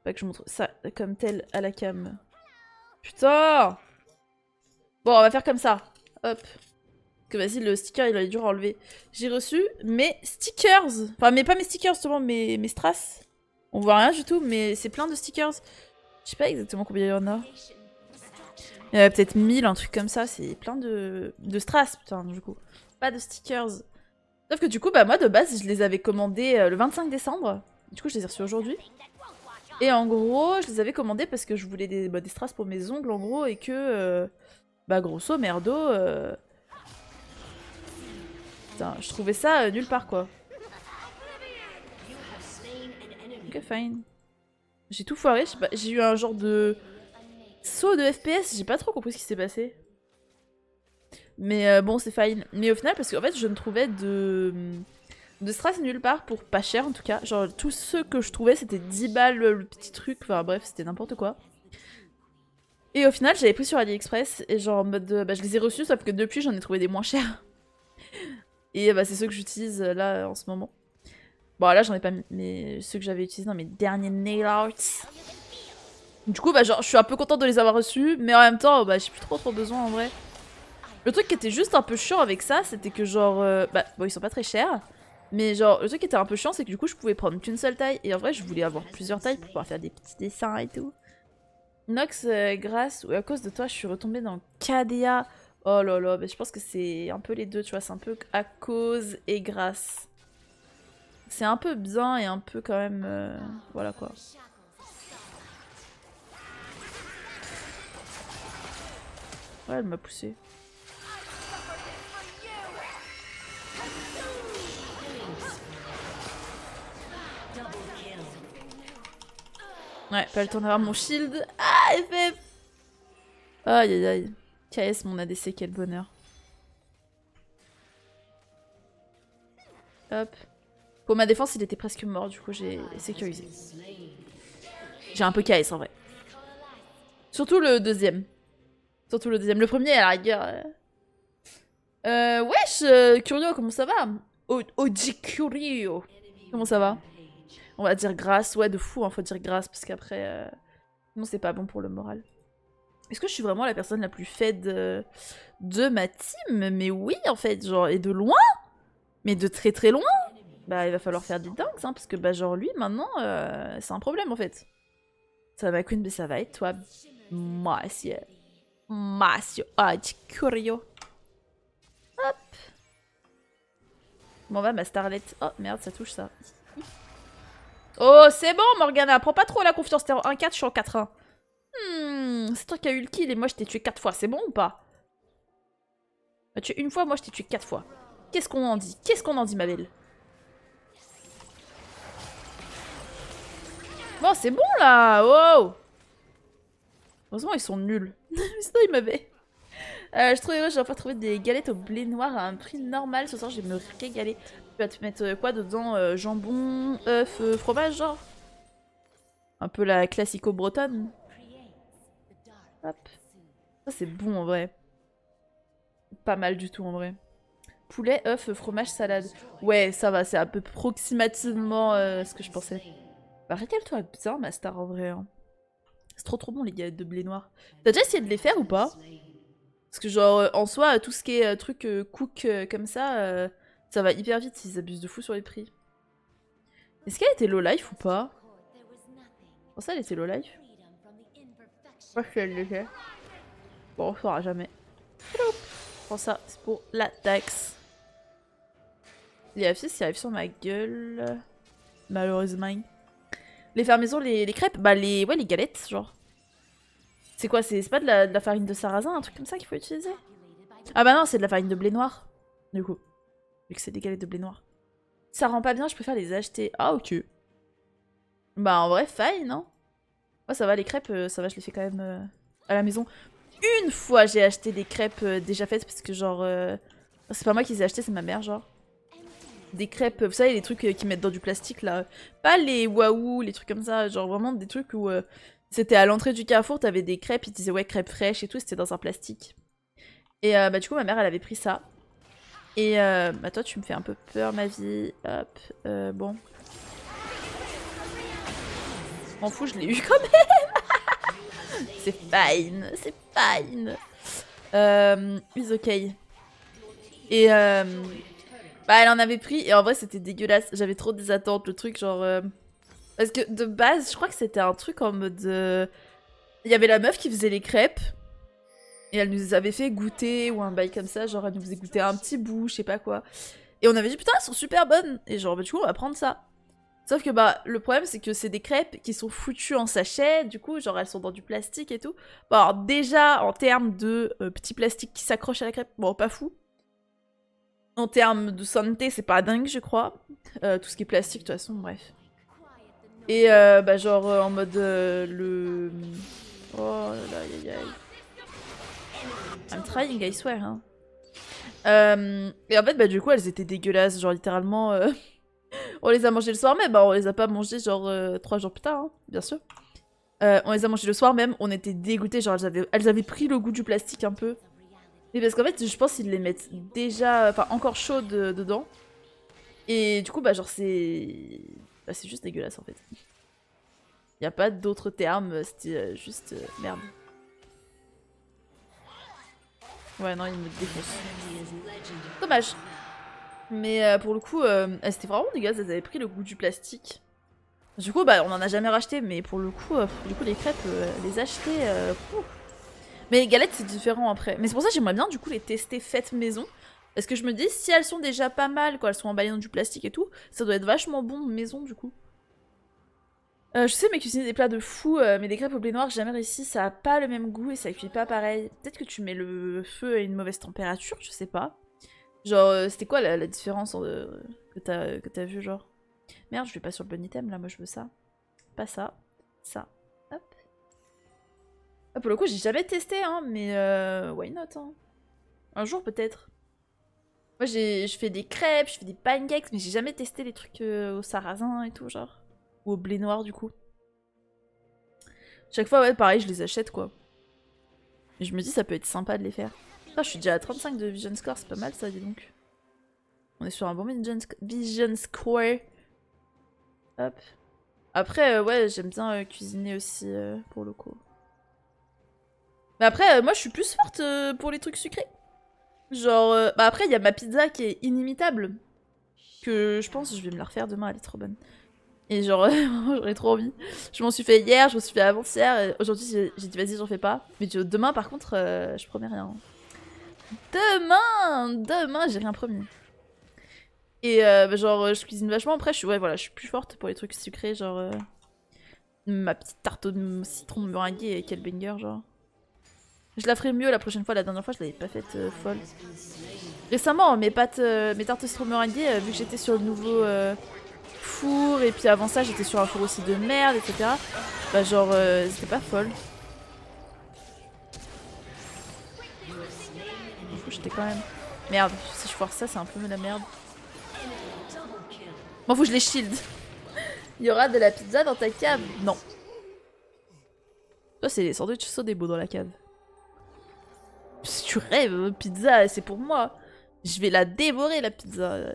Pas que je montre ça comme tel à la cam. Putain! Bon, on va faire comme ça. Hop. Que vas-y, le sticker, il a dû enlever. J'ai reçu mes stickers. Enfin, mais pas mes stickers, justement, mes strass. On voit rien du tout, mais c'est plein de stickers. Je sais pas exactement combien il y en a. Il y en a peut-être 1000, un truc comme ça. C'est plein de strass, putain, du coup. Pas de stickers. Sauf que du coup, bah moi, de base, je les avais commandés le 25 décembre. Du coup, je les ai reçus aujourd'hui. Et en gros, je les avais commandés parce que je voulais des strass pour mes ongles, en gros, et que... bah, grosso merdo... Putain, je trouvais ça nulle part, quoi. Ok, fine. J'ai tout foiré, j'ai eu un genre de saut de FPS, j'ai pas trop compris ce qui s'est passé. Mais bon, c'est fine. Mais au final, parce qu'en fait, je ne trouvais de strass nulle part pour pas cher en tout cas. Genre, tous ceux que je trouvais, c'était 10 balles le petit truc. Enfin bref, c'était n'importe quoi. Et au final, j'avais pris sur AliExpress et genre en mode bah, je les ai reçus, sauf que depuis, j'en ai trouvé des moins chers. Et bah, c'est ceux que j'utilise là en ce moment. Bon, là, j'en ai pas mis, mais ceux que j'avais utilisés dans mes derniers nail arts. Du coup, bah, genre, je suis un peu contente de les avoir reçus, mais en même temps, bah, j'ai plus trop besoin en vrai. Le truc qui était juste un peu chiant avec ça, c'était que genre, bah, bon, ils sont pas très chers, mais genre, le truc qui était un peu chiant, c'est que du coup, je pouvais prendre qu'une seule taille, et en vrai, je voulais avoir plusieurs tailles pour pouvoir faire des petits dessins et tout. Nox, grâce ou à cause de toi, je suis retombée dans KDA. Oh là là, bah, je pense que c'est un peu les deux, tu vois, c'est un peu à cause et grâce. C'est un peu bien et un peu quand même... voilà quoi. Ouais, elle m'a poussé. Ouais, pas le temps d'avoir mon shield. Ah, FF. Aïe aïe aïe. KS, mon ADC, quel bonheur. Hop. Pour ma défense, il était presque mort, du coup j'ai sécurisé. J'ai un peu KS en vrai. Surtout le deuxième. Surtout le deuxième. Le premier, à la rigueur. Wesh, Curio, comment ça va? Oji Curio. Comment ça va? On va dire grâce. Ouais, de fou, hein, faut dire grâce, parce qu'après... non, c'est pas bon pour le moral. Est-ce que je suis vraiment la personne la plus fed de ma team? Mais oui, en fait, genre, et de loin. Mais de très loin. Bah, il va falloir faire des dingues, hein, parce que, bah, genre, lui, maintenant, c'est un problème, en fait. Ça va, Queen, mais ça va être toi. Monsieur. Oji Curio. Hop. Bon, va, ma starlet. Oh, merde, ça touche, ça. Oh, c'est bon, Morgana. Prends pas trop la confiance. T'es en 1-4, je suis en 4-1. C'est toi qui as eu le kill et moi je t'ai tué 4 fois. C'est bon ou pas? Tu as tué une fois, moi je t'ai tué 4 fois. Qu'est-ce qu'on en dit? Qu'est-ce qu'on en dit, ma belle? Bon, c'est bon là. Wow. Heureusement, ils sont nuls. Sinon, ils m'avaient. Je trouve heureux, j'ai enfin trouvé des galettes au blé noir à un prix normal. Ce soir, je vais me régaler. Tu vas te mettre quoi dedans? Jambon, œuf, fromage, genre? Un peu la classico-bretonne. Hop. Ça, c'est bon en vrai. Pas mal du tout en vrai. Poulet, œuf, fromage, salade. Ouais, ça va, c'est un peu approximativement ce que je pensais. Bah, régale-toi bien, ma star, en vrai. Hein. C'est trop bon, les galettes de blé noir. T'as déjà essayé de les faire ou pas? Parce que genre, en soi, tout ce qui est truc cook comme ça va hyper vite. Ils abusent de fou sur les prix. Est-ce qu'elle était low life ou pas? Je pense qu'elle était low life. Pas si elle l'était. Bon, on saura jamais. Prends ça, c'est pour la taxe. Les F6 qui arrivent sur ma gueule. Malheureusement. Les faire maison, les crêpes, bah les galettes, genre. C'est quoi? C'est pas de la farine de sarrasin, un truc comme ça qu'il faut utiliser? Ah bah non, c'est de la farine de blé noir. Du coup. Vu que c'est des galettes de blé noir. Ça rend pas bien, je préfère les acheter. Ah ok. Bah en vrai, fine, non? Moi ça va, les crêpes, ça va, je les fais quand même à la maison. Une fois j'ai acheté des crêpes déjà faites parce que genre... c'est pas moi qui les ai achetées, c'est ma mère genre. Des crêpes, vous savez les trucs qu'ils mettent dans du plastique là. Pas les waouh, les trucs comme ça, genre vraiment des trucs où... c'était à l'entrée du Carrefour, t'avais des crêpes, ils disaient ouais crêpes fraîches et tout, c'était dans un plastique. Et bah du coup ma mère elle avait pris ça. Et bah toi tu me fais un peu peur ma vie. Hop, bon. M'en fous, je l'ai eu quand même. C'est fine, c'est fine. Is ok. Et bah elle en avait pris et en vrai c'était dégueulasse. J'avais trop des attentes, le truc genre... Parce que de base, je crois que c'était un truc en mode... Il y avait la meuf qui faisait les crêpes. Et elle nous avait fait goûter ou un bail comme ça, genre elle nous faisait goûter un petit bout, je sais pas quoi. Et on avait dit putain elles sont super bonnes. Et genre bah du coup on va prendre ça. Sauf que bah le problème c'est que c'est des crêpes qui sont foutues en sachet, du coup genre elles sont dans du plastique et tout. Bon alors déjà en termes de petits plastiques qui s'accrochent à la crêpe, bon pas fou. En termes de santé c'est pas dingue je crois. Tout ce qui est plastique de toute façon bref. Et bah genre en mode le... Oh là là aïe aïe. I'm trying I swear hein. Et en fait bah du coup elles étaient dégueulasses, genre littéralement... On les a mangées le soir même, bah on les a pas mangées genre 3 jours plus tard, hein, bien sûr. On les a mangées le soir même, on était dégoûtés, genre elles avaient pris le goût du plastique un peu. Mais parce qu'en fait, je pense qu'ils les mettent déjà, enfin encore chaudes dedans. Et du coup, bah genre c'est... Bah, c'est juste dégueulasse en fait. Y a pas d'autres termes, c'était juste... merde. Ouais, non, il me défonce. Dommage. Mais pour le coup, elles étaient vraiment dégueulasses, elles avaient pris le goût du plastique. Du coup, bah, on en a jamais racheté, mais pour le coup, du coup les crêpes, les acheter... Mais les galettes, c'est différent après. Mais c'est pour ça que j'aimerais bien, du coup, les tester faites maison. Parce que je me dis, si elles sont déjà pas mal, quand elles sont emballées dans du plastique et tout, ça doit être vachement bon maison, du coup. Je sais, mais cuisiner des plats de fou, mais des crêpes au blé noir, j'ai jamais réussi, ça a pas le même goût et ça cuit pas pareil. Peut-être que tu mets le feu à une mauvaise température, je sais pas. Genre, c'était quoi la différence que t'as vu, genre? Merde, je vais pas sur le bon item, là, moi je veux ça. Pas ça. Ça. Hop. Ah, pour le coup, j'ai jamais testé, hein, mais why not, hein. Un jour, peut-être. Moi, je fais des crêpes, je fais des pancakes, mais j'ai jamais testé les trucs au sarrasin et tout, genre. Ou au blé noir, du coup. Chaque fois, ouais, pareil, je les achète, quoi. Et je me dis, ça peut être sympa de les faire. Ah, je suis déjà à 35 de Vision Score, c'est pas mal, ça, dis donc. On est sur un bon Vision Score. Hop. Après, ouais, j'aime bien cuisiner aussi, pour le coup. Mais après, moi, je suis plus forte pour les trucs sucrés. Genre, bah après, il y a ma pizza qui est inimitable. Que je pense que je vais me la refaire demain, elle est trop bonne. Et genre, j'aurais trop envie. Je m'en suis fait hier, je m'en suis fait avant-hier. Aujourd'hui, j'ai dit vas-y, j'en fais pas. Mais demain, par contre, je promets rien. Demain, j'ai rien promis. Et bah, genre, je cuisine vachement. Après, ouais, voilà, je suis plus forte pour les trucs sucrés. Genre, ma petite tarte au citron meringuée, quel banger, genre. Je la ferai mieux la prochaine fois. La dernière fois, je l'avais pas faite folle. Récemment, mes tartes au citron meringuée, vu que j'étais sur le nouveau four, et puis avant ça, j'étais sur un four aussi de merde, etc. Bah genre, c'était pas folle. Du coup, j'étais quand même... Merde, si je foire ça, c'est un peu la merde. Bon, faut que je les shield. Il y aura de la pizza dans ta cave? Non. Toi, c'est les sandwichs Sodebo dans la cave. Si tu rêves, pizza, c'est pour moi. Je vais la dévorer, la pizza.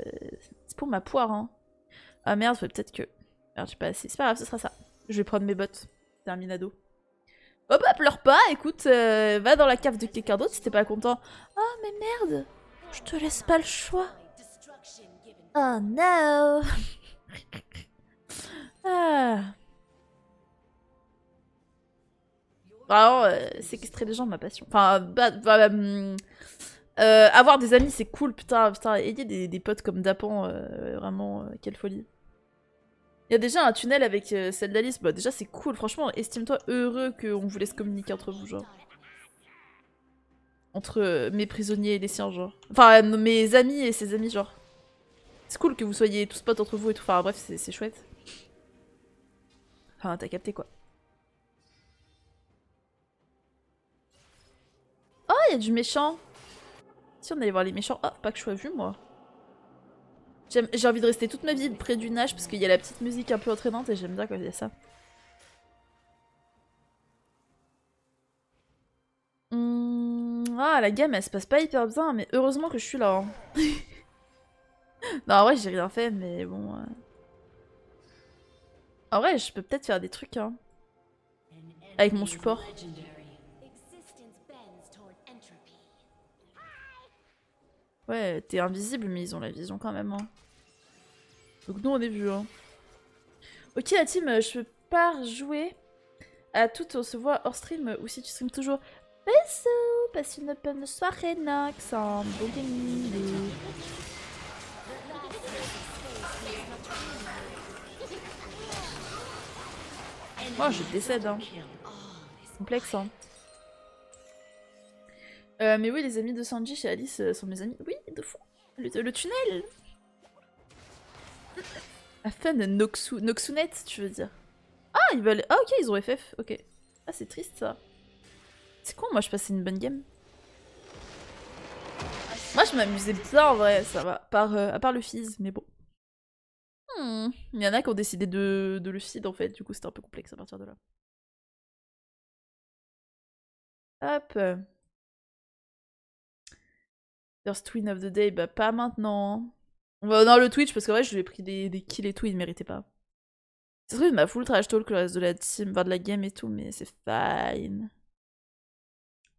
C'est pour ma poire, hein. Ah merde, faut peut-être que... Merde, j'ai pas assez. C'est pas grave, ce sera ça. Je vais prendre mes bottes. Terminado. Oh bah pleure pas, écoute, va dans la cave de quelqu'un d'autre si t'es pas content. Oh mais merde, je te laisse pas le choix. Oh no. Ah. Vraiment, séquestrer les gens, ma passion. Enfin, avoir des amis, c'est cool, putain, ayez des potes comme Dapan, vraiment, quelle folie. Il y a déjà un tunnel avec celle d'Alice, bah déjà c'est cool, franchement, estime-toi heureux qu'on vous laisse communiquer entre vous, genre. Entre mes prisonniers et les siens, genre. Enfin, mes amis et ses amis, genre. C'est cool que vous soyez tous potes entre vous et tout, enfin bref, c'est chouette. Enfin, t'as capté quoi. Oh, il y a du méchant. Si on allait voir les méchants. Oh, pas que je sois vue, moi. J'ai envie de rester toute ma vie près du nage parce qu'il y a la petite musique un peu entraînante et j'aime bien quand il y a ça. Ah, la gamme elle se passe pas hyper bien, mais heureusement que je suis là. Hein. Non, en vrai, j'ai rien fait, mais bon. En vrai, je peux peut-être faire des trucs, hein. Avec mon support. Ouais, t'es invisible, mais ils ont la vision quand même. Hein. Donc nous, on est vus. Hein. Ok, la team, je peux pas jouer à toutes. On se voit hors stream ou si tu streams toujours. Bisous, passe une bonne soirée, Nox. Un bon gaming. Moi, je décède. Hein. Complexe, hein. Mais oui, les amis de Sanji chez Alice sont mes amis. Oui, de fou. Le tunnel. Afin de Noxunet, tu veux dire. Ah, ils veulent... Ah, ok, ils ont FF. Ok. Ah, c'est triste, ça. C'est con, moi, je passais une bonne game. Moi, je m'amusais bien, en vrai, ça va. À part le Fizz, mais bon. Il y en a qui ont décidé de le feed, en fait. Du coup, c'était un peu complexe à partir de là. Hop. First Twin of the Day, bah pas maintenant. On va dans le Twitch, parce que ouais, je lui ai pris des kills et tout, il ne méritait pas. C'est vrai, il m'a full trash talk le reste de la team, enfin de la game et tout, mais c'est fine.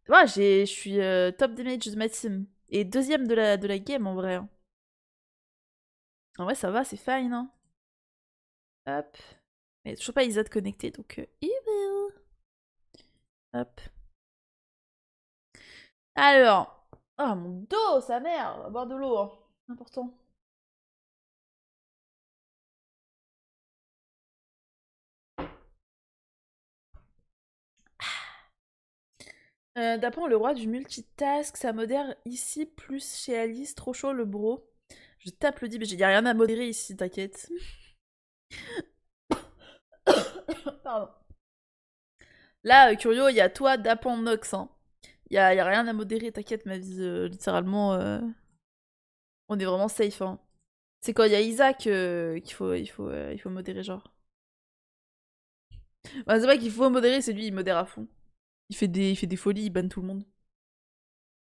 Moi, je suis top damage de ma team. Et deuxième de la game, en vrai. Hein. En vrai, ça va, c'est fine. Hein. Hop. Mais toujours pas Isaac connecté, donc evil. Hop. Alors. Oh, mon dos, sa mère. On va boire de l'eau, hein. Important. D'apprendre le roi du multitask, ça modère ici, plus chez Alice, trop chaud le bro. Je t'applaudis, mais j'ai rien à modérer ici, t'inquiète. Pardon. Là, Curio, il y a toi, Dapan, Nox. Hein. Y a rien à modérer, t'inquiète, ma vie, littéralement, on est vraiment safe. Hein. C'est quand il y a Isaac il faut modérer, genre. Bah, c'est pas qu'il faut modérer, c'est lui, il modère à fond. Il fait des folies, il banne tout le monde.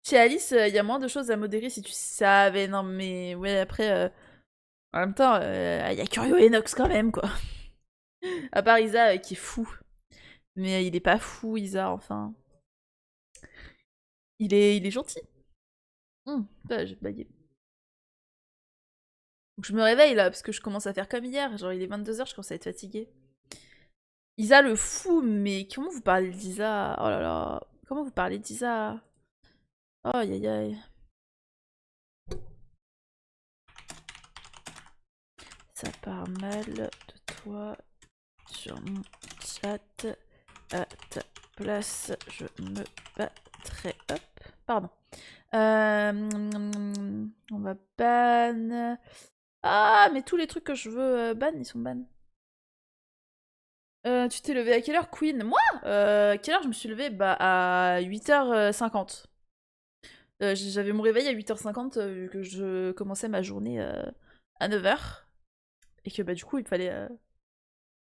Chez Alice, il y a moins de choses à modérer si tu savais. Non, mais ouais, après, en même temps, il y a Curio et Nox quand même, quoi. À part Isa qui est fou. Mais il est pas fou, Isa, enfin. Il est gentil. J'ai bagué. Donc je me réveille là, parce que je commence à faire comme hier. Genre, il est 22h, je commence à être fatiguée. Isa le fou, mais comment vous parlez d'Isa? Oh là là. Comment vous parlez d'Isa? Aïe aïe aïe. Ça part mal de toi sur mon chat. À ta place, je me battrai. Hop, pardon. On va ban. Ah, mais tous les trucs que je veux ban, ils sont ban. Tu t'es levé à quelle heure, Queen? Moi quelle heure je me suis levée? Bah, à 8h50. J'avais mon réveil à 8h50 vu que je commençais ma journée à 9h. Et que bah, du coup, il fallait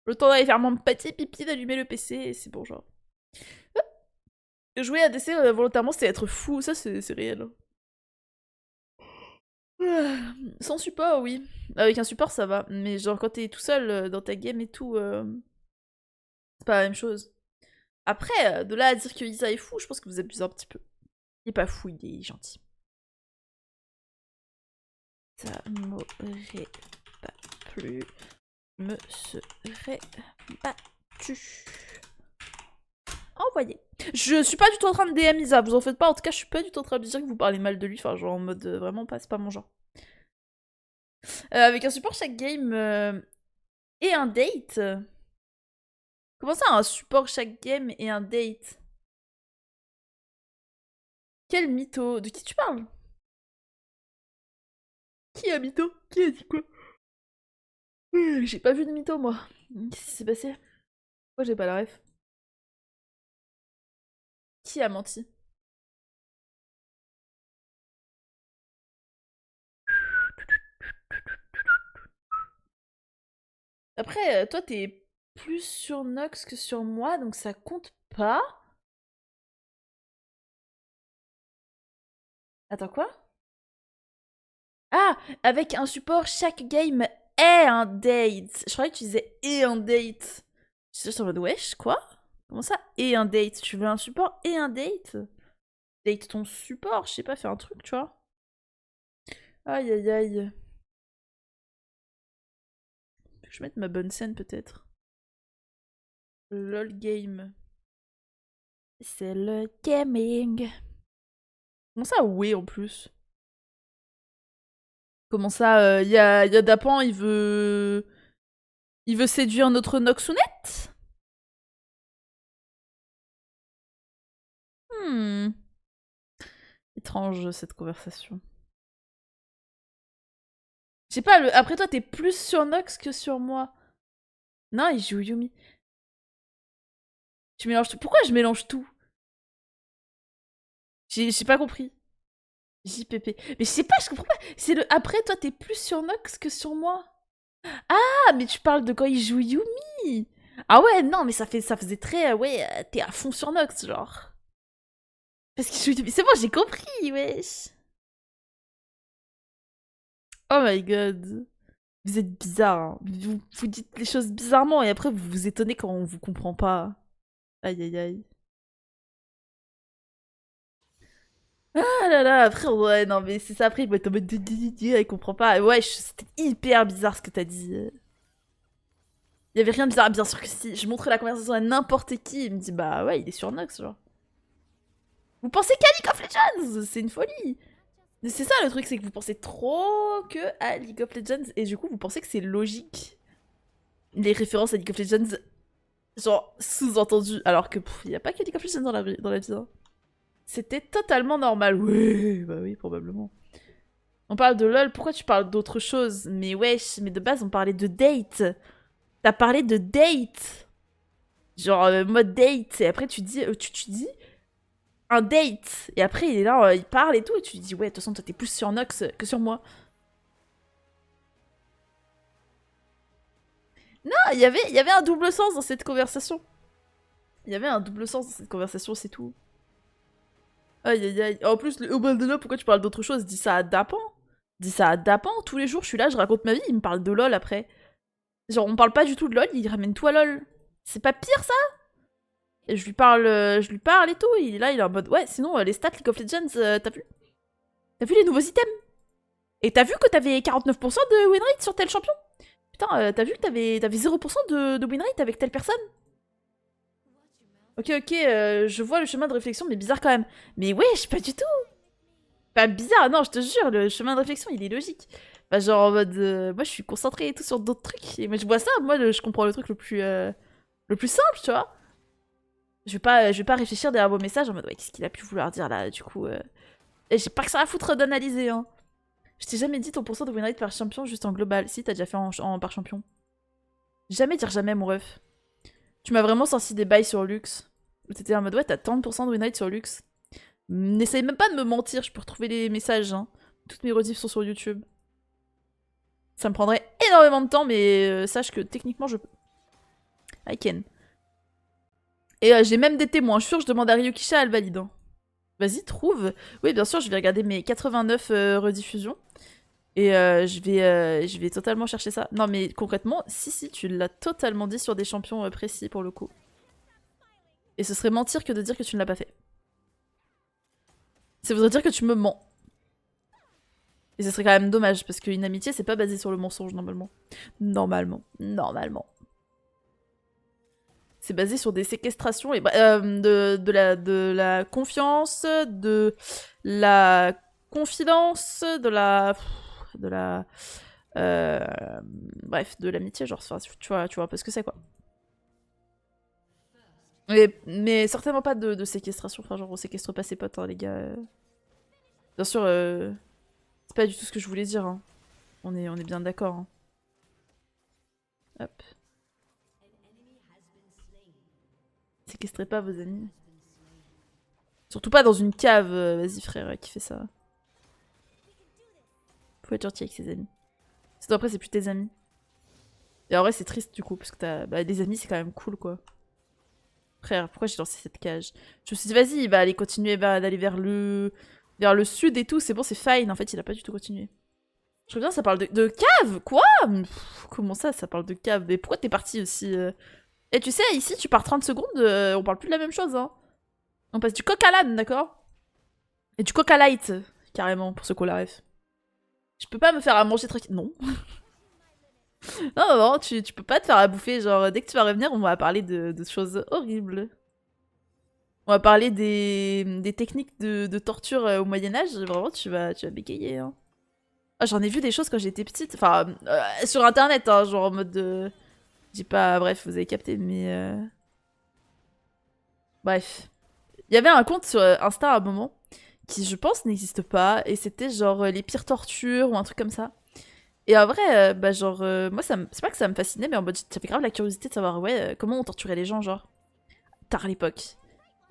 le temps d'aller faire mon petit pipi, d'allumer le PC, et c'est bon, genre. Jouer à DC volontairement, c'est être fou, ça c'est réel. Sans support, oui. Avec un support, ça va. Mais genre, quand t'es tout seul dans ta game et tout, c'est pas la même chose. Après, de là à dire que Isa est fou, je pense que vous abusez un petit peu. Il est pas fou, il est gentil. Ça m'aurait pas plu. Me serait battu. Envoyé. Je suis pas du tout en train de DM Isa, vous en faites pas. En tout cas, je suis pas du tout en train de dire que vous parlez mal de lui. Enfin, genre en mode vraiment pas, c'est pas mon genre. Avec un support chaque game et un date. Comment ça, un support chaque game et un date? Quel mytho? De qui tu parles? Qui a mytho? Qui a dit quoi? J'ai pas vu de mytho, moi. Qu'est-ce qui s'est passé? Pourquoi j'ai pas la ref? Qui a menti? Après, toi, t'es plus sur Nox que sur moi, donc ça compte pas. Attends, quoi? Ah, avec un support, chaque game est un date. Je croyais que tu disais et un date. Je suis en mode wesh, quoi? Comment ça, et un date? Tu veux un support et un date? Date ton support, je sais pas, fais un truc, tu vois. Aïe aïe aïe. Faut que je mette ma bonne scène peut-être. LOL game. C'est le gaming. Comment ça, ouais, en plus? Comment ça, y a Dapan, il veut... Il veut séduire notre Noxounette? Hmm. Étrange, cette conversation. Je sais pas, après toi, t'es plus sur Nox que sur moi. Non, il joue Yumi. Tu mélanges tout. Pourquoi je mélange tout? J'ai pas compris. JPP. Mais je sais pas, je comprends pas. C'est le après, toi, t'es plus sur Nox que sur moi. Ah, mais tu parles de quand il joue Yumi. Ah ouais, non, mais ça faisait très... ouais, t'es à fond sur Nox, genre. Parce qu'il joue Yumi. C'est bon, j'ai compris, wesh. Oh my god. Vous êtes bizarre, hein. Vous dites les choses bizarrement et après vous vous étonnez quand on vous comprend pas. Aïe aïe aïe. Ah là là, après, ouais, non mais c'est ça, après il va être en mode il comprend pas. Ouais, c'était hyper bizarre ce que t'as dit. Il y avait rien de bizarre, bien sûr que si. Je montrais la conversation à n'importe qui, il me dit bah ouais, il est sur Nox, genre. Vous pensez qu'à League of Legends? C'est une folie. C'est ça le truc, c'est que vous pensez trop que à League of Legends et du coup vous pensez que c'est logique. Les références à League of Legends, genre sous-entendu, alors que il y a pas que League of Legends dans la vie. Hein. C'était totalement normal. Oui, bah oui, probablement. On parle de LOL, pourquoi tu parles d'autre chose? Mais wesh, mais de base on parlait de date. T'as parlé de date. Genre mode date, et après tu dis, tu dis un date. Et après il est là, il parle et tout, et tu dis ouais, de toute façon toi t'es plus sur Nox que sur moi. Non, il y avait un double sens dans cette conversation. Il y avait un double sens dans cette conversation, c'est tout. Aïe aïe aïe. En plus, au bal de LOL, pourquoi tu parles d'autre chose? Dis ça à Dapan. Dis ça à Dapan. Tous les jours, je suis là, je raconte ma vie, il me parle de LOL après. Genre, on parle pas du tout de LOL, il ramène tout à LOL. C'est pas pire ça? Et je lui parle et tout. Il est là, il est en mode ouais, sinon, les stats League of Legends, t'as vu? T'as vu les nouveaux items? Et t'as vu que t'avais 49% de win rate sur tel champion? Putain, t'as vu que t'avais 0% de win rate avec telle personne? Ok, ok, je vois le chemin de réflexion, mais bizarre quand même. Mais wesh, pas du tout. Pas bizarre, non, je te jure, le chemin de réflexion, il est logique. Bah, genre en mode, moi, je suis concentrée et tout sur d'autres trucs. Et moi, je vois ça, moi, je comprends le truc le plus simple, tu vois. Je vais pas réfléchir derrière vos messages en mode, ouais, qu'est-ce qu'il a pu vouloir dire là, du coup. Et j'ai pas que ça à foutre d'analyser, hein. Je t'ai jamais dit ton pourcent de win rate par champion juste en global. Si, t'as déjà fait par champion. Jamais dire jamais, mon ref. Tu m'as vraiment sorti des bails sur Lux. Où t'étais en mode, ouais, t'as tant de pourcents de win rate sur Lux. N'essaye même pas de me mentir, je peux retrouver les messages. Hein. Toutes mes rediffs sont sur YouTube. Ça me prendrait énormément de temps, mais sache que techniquement, je peux. I can. Et j'ai même des témoins. Je suis sûre, je demande à Ryukisha, elle valide. Hein. Vas-y, trouve. Oui, bien sûr, je vais regarder mes 89 rediffusions. Et je vais totalement chercher ça. Non, mais concrètement, si, tu l'as totalement dit sur des champions précis, pour le coup. Et ce serait mentir que de dire que tu ne l'as pas fait. Ça voudrait dire que tu me mens. Et ce serait quand même dommage, parce qu'une amitié, c'est pas basé sur le mensonge, normalement. Normalement. C'est basé sur des séquestrations, et de la confiance, de la confidence, de la... bref, de l'amitié, genre, tu vois un peu ce que c'est, quoi. Mais certainement pas de séquestration, enfin, genre, on séquestre pas ses potes, hein, les gars. Bien sûr, c'est pas du tout ce que je voulais dire, hein. On est bien d'accord, hein. Hop. Séquestrez pas vos amis. Surtout pas dans une cave, vas-y frère, qui fait ça. Faut être gentil avec ses amis. Sinon après c'est plus tes amis. Et en vrai c'est triste du coup, parce que t'as... Bah des amis c'est quand même cool quoi. Frère, pourquoi j'ai lancé cette cage? Je me suis dit vas-y, il va aller continuer, d'aller vers le sud et tout, c'est bon, c'est fine. En fait il a pas du tout continué. Je reviens, ça parle de cave. Quoi? Comment ça parle de cave? Mais pourquoi t'es parti aussi Et tu sais, ici tu pars 30 secondes, on parle plus de la même chose hein. On passe du coq à l'âne, d'accord? Et du coca light, carrément, pour ceux qui ont la ref. Je peux pas me faire à manger tranquille. Non. Non, tu peux pas te faire à bouffer. Genre, dès que tu vas revenir, on va parler de choses horribles. On va parler des techniques de torture au Moyen-Âge. Vraiment, tu vas bégayer. Hein. Ah, j'en ai vu des choses quand j'étais petite. Enfin, sur internet, hein, genre en mode. J'ai pas. Bref, vous avez capté, mais. Bref. Il y avait un compte sur Insta à un moment qui, je pense, n'existe pas. Et c'était genre les pires tortures ou un truc comme ça. Et en vrai, bah genre, moi, c'est pas que ça me fascinait, mais en mode, ça fait grave la curiosité de savoir, ouais, comment on torturait les gens, genre, tard à l'époque.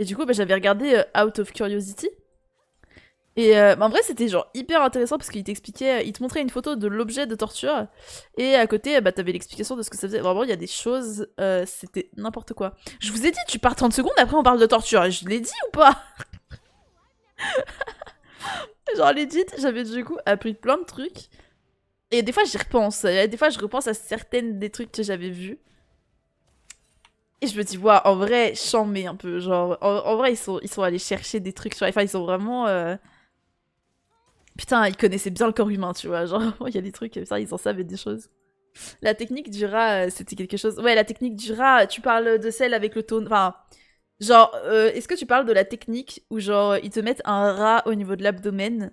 Et du coup, bah, j'avais regardé Out of Curiosity. Et bah, en vrai, c'était genre hyper intéressant parce qu'il t'expliquait, il te montrait une photo de l'objet de torture. Et à côté, bah, t'avais l'explication de ce que ça faisait. Vraiment, il y a des choses, c'était n'importe quoi. Je vous ai dit, tu pars 30 secondes, après on parle de torture. Je l'ai dit ou pas? Genre, legit, j'avais du coup appris plein de trucs. Et des fois, j'y repense. Des fois, je repense à certaines des trucs que j'avais vus. Et je me dis, waouh, en vrai, chambé un peu. Genre, en vrai, ils sont allés chercher des trucs sur. Enfin, ils sont vraiment. Putain, ils connaissaient bien le corps humain, tu vois. Genre, il y a des trucs, ça, ils en savaient des choses. La technique du rat, c'était quelque chose. Ouais, la technique du rat, tu parles de celle avec le taux. Enfin, genre, est-ce que tu parles de la technique où, genre, ils te mettent un rat au niveau de l'abdomen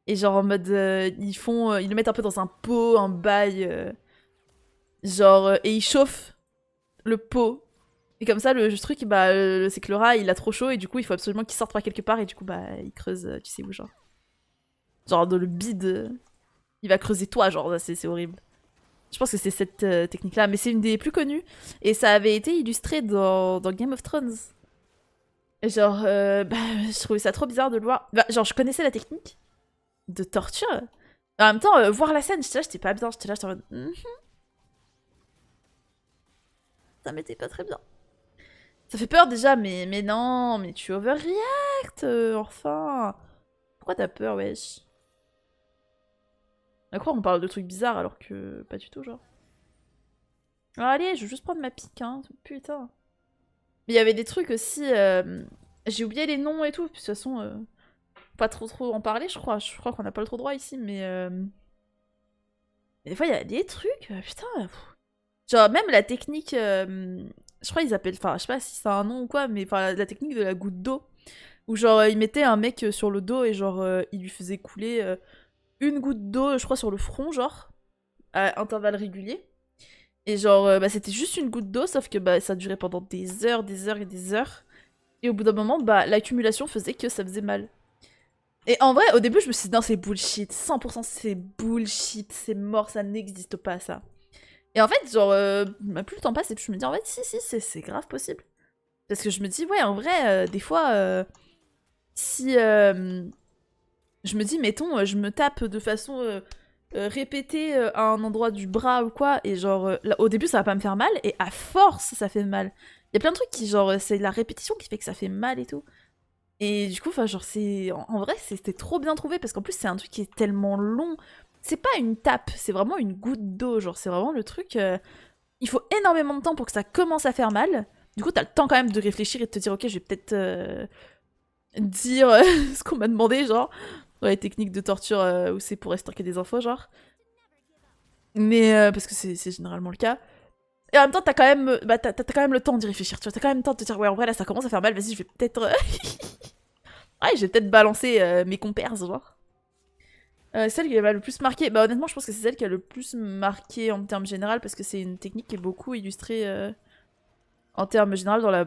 et, genre, en mode. Ils le mettent un peu dans un pot, un bail. Genre, et ils chauffent le pot. Et comme ça, le truc, bah, c'est que le rat, il a trop chaud et du coup, il faut absolument qu'il sorte par quelque part et du coup, bah, il creuse, tu sais où, genre. Genre, dans le bide, il va creuser toi, genre, c'est horrible. Je pense que c'est cette technique-là, mais c'est une des plus connues. Et ça avait été illustré dans Game of Thrones. Et genre, bah, je trouvais ça trop bizarre de le voir. Bah, genre, je connaissais la technique de torture. En même temps, voir la scène, j'étais pas bien, j'étais en mode. Ça m'était pas très bien. Ça fait peur déjà, mais non, mais tu overreact, enfin. Pourquoi t'as peur, wesh? À quoi on parle de trucs bizarres alors que pas du tout, genre. Alors, allez, je veux juste prendre ma pique, hein. Putain. Mais il y avait des trucs aussi. J'ai oublié les noms et tout. De toute façon, pas trop en parler, je crois. Je crois qu'on n'a pas le trop droit ici, mais des fois, il y a des trucs. Putain. Genre, même la technique. Je crois qu'ils appellent. Enfin, je sais pas si c'est un nom ou quoi, mais enfin, la technique de la goutte d'eau. Où, genre, ils mettaient un mec sur le dos et, genre, ils lui faisaient couler une goutte d'eau, je crois, sur le front, genre, à intervalles réguliers. Et genre, bah, c'était juste une goutte d'eau, sauf que bah, ça durait pendant des heures, des heures et des heures. Et au bout d'un moment, bah, l'accumulation faisait que ça faisait mal. Et en vrai, au début, je me suis dit, non, c'est bullshit. 100% c'est bullshit, c'est mort, ça n'existe pas, ça. Et en fait, genre, bah, plus le temps passe, et plus je me dis, en fait, si, c'est grave possible. Parce que je me dis, ouais, en vrai, des fois, si. Je me dis, mettons, je me tape de façon répétée à un endroit du bras ou quoi, et genre, là, au début, ça va pas me faire mal, et à force, ça fait mal. Il y a plein de trucs qui, genre, c'est la répétition qui fait que ça fait mal et tout. Et du coup, enfin, genre, c'est. En vrai, c'était trop bien trouvé, parce qu'en plus, c'est un truc qui est tellement long. C'est pas une tape, c'est vraiment une goutte d'eau, genre, c'est vraiment le truc. Il faut énormément de temps pour que ça commence à faire mal. Du coup, t'as le temps quand même de réfléchir et de te dire, ok, je vais peut-être dire ce qu'on m'a demandé, genre, dans les techniques de torture où c'est pour extorquer des infos, genre. Mais parce que c'est généralement le cas. Et en même temps, t'as quand même, bah, t'as quand même le temps d'y réfléchir, tu vois. T'as quand même le temps de te dire, ouais, en vrai, là, ça commence à faire mal, vas-y, je vais peut-être. Ouais, je vais peut-être balancer mes compères, genre. Celle qui m'a le plus marqué, bah honnêtement, je pense que c'est celle qui a le plus marqué en termes général, parce que c'est une technique qui est beaucoup illustrée en termes général dans la.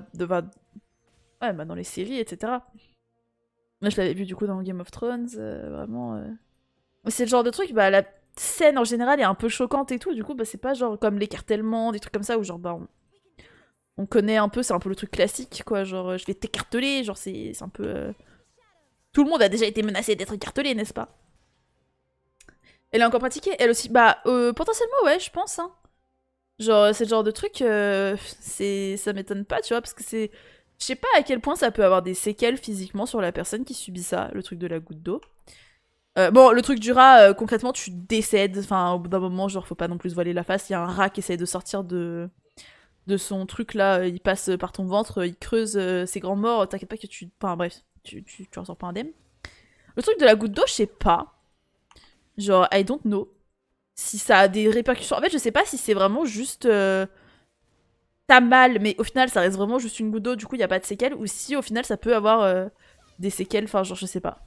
Ouais, bah, dans les séries, etc. Moi, je l'avais vu du coup dans Game of Thrones, vraiment. C'est le genre de truc, bah, la scène en général est un peu choquante et tout, du coup, bah, c'est pas genre comme l'écartèlement, des trucs comme ça, où genre, bah, on connaît un peu, c'est un peu le truc classique, quoi, genre, je vais t'écarteler, genre, c'est un peu. Tout le monde a déjà été menacé d'être écartelé, n'est-ce pas? Elle a encore pratiqué, elle aussi, bah, potentiellement, ouais, je pense, hein. Genre, c'est le genre de truc, ça m'étonne pas, tu vois, parce que c'est. Je sais pas à quel point ça peut avoir des séquelles physiquement sur la personne qui subit ça, le truc de la goutte d'eau. Bon, le truc du rat, concrètement, tu décèdes. Enfin, au bout d'un moment, genre, faut pas non plus se voiler la face. Il y a un rat qui essaie de sortir de son truc là. Il passe par ton ventre, il creuse ses grands morts. T'inquiète pas que tu. Enfin, bref, tu en sors pas indemne. Le truc de la goutte d'eau, je sais pas. Genre, I don't know. Si ça a des répercussions. En fait, je sais pas si c'est vraiment juste. T'as mal, mais au final, ça reste vraiment juste une goutte d'eau, du coup, il y a pas de séquelles. Ou si au final, ça peut avoir des séquelles. Enfin, genre, je sais pas.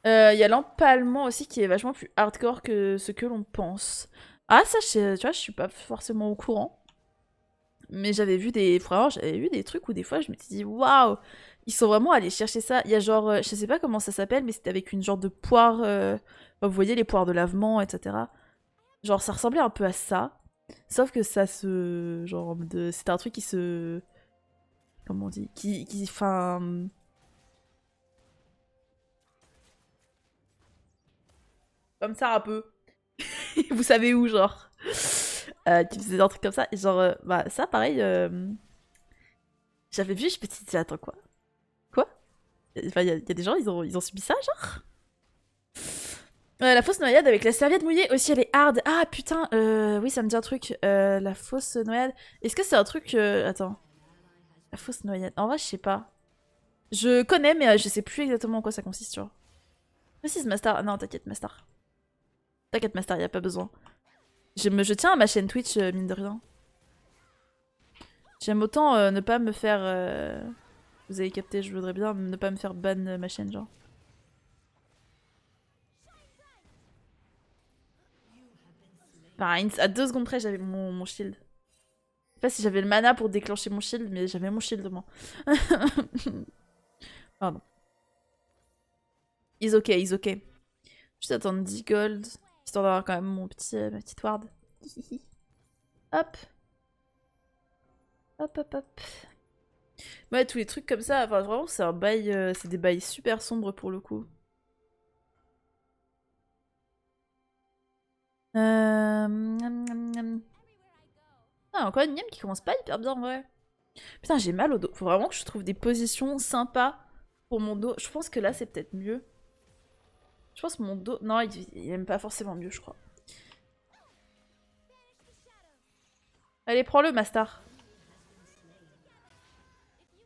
Il y a l'empalement aussi qui est vachement plus hardcore que ce que l'on pense. Ah, ça, tu vois, je suis pas forcément au courant. Mais j'avais vu des. Vraiment, j'avais vu des trucs où des fois, je me suis dit, waouh, ils sont vraiment allés chercher ça. Il y a genre. Je sais pas comment ça s'appelle, mais c'était avec une genre de poire. Enfin, vous voyez, les poires de lavement, etc. Genre, ça ressemblait un peu à ça. Sauf que ça se. Genre, c'était un truc qui se. Comment on dit enfin. Comme ça, un peu. Vous savez où, genre. Qui faisait un truc comme ça. Et genre, bah, ça, pareil. J'avais vu, je me suis dit, attends, quoi? Quoi? Enfin, y a des gens, ils ont subi ça, genre? La fausse noyade avec la serviette mouillée aussi, elle est hard. Ah putain, oui, ça me dit un truc. La fausse noyade. Est-ce que c'est un truc. Attends. La fausse noyade. En vrai, je sais pas. Je connais, mais je sais plus exactement en quoi ça consiste, tu vois. Précise, Mastar. Non, t'inquiète, Mastar. T'inquiète, Mastar, y a pas besoin. Je tiens à ma chaîne Twitch, mine de rien. J'aime autant ne pas me faire. Vous avez capté, je voudrais bien ne pas me faire ban ma chaîne, genre. Enfin, à 2 secondes près, j'avais mon shield. Je sais pas si j'avais le mana pour déclencher mon shield, mais j'avais mon shield au moins. Pardon. Is okay, is okay. Juste attendre 10 gold, histoire d'avoir quand même ma petite ward. Hop. Hop, hop, hop. Ouais, tous les trucs comme ça, enfin vraiment, c'est un bail, c'est des bails super sombres pour le coup. Ah, encore une game qui commence pas hyper bien en vrai. Putain, j'ai mal au dos. Faut vraiment que je trouve des positions sympas pour mon dos. Je pense que là, c'est peut-être mieux. Je pense que mon dos... Non, il aime pas forcément mieux, je crois. Allez, prends-le, Mastar.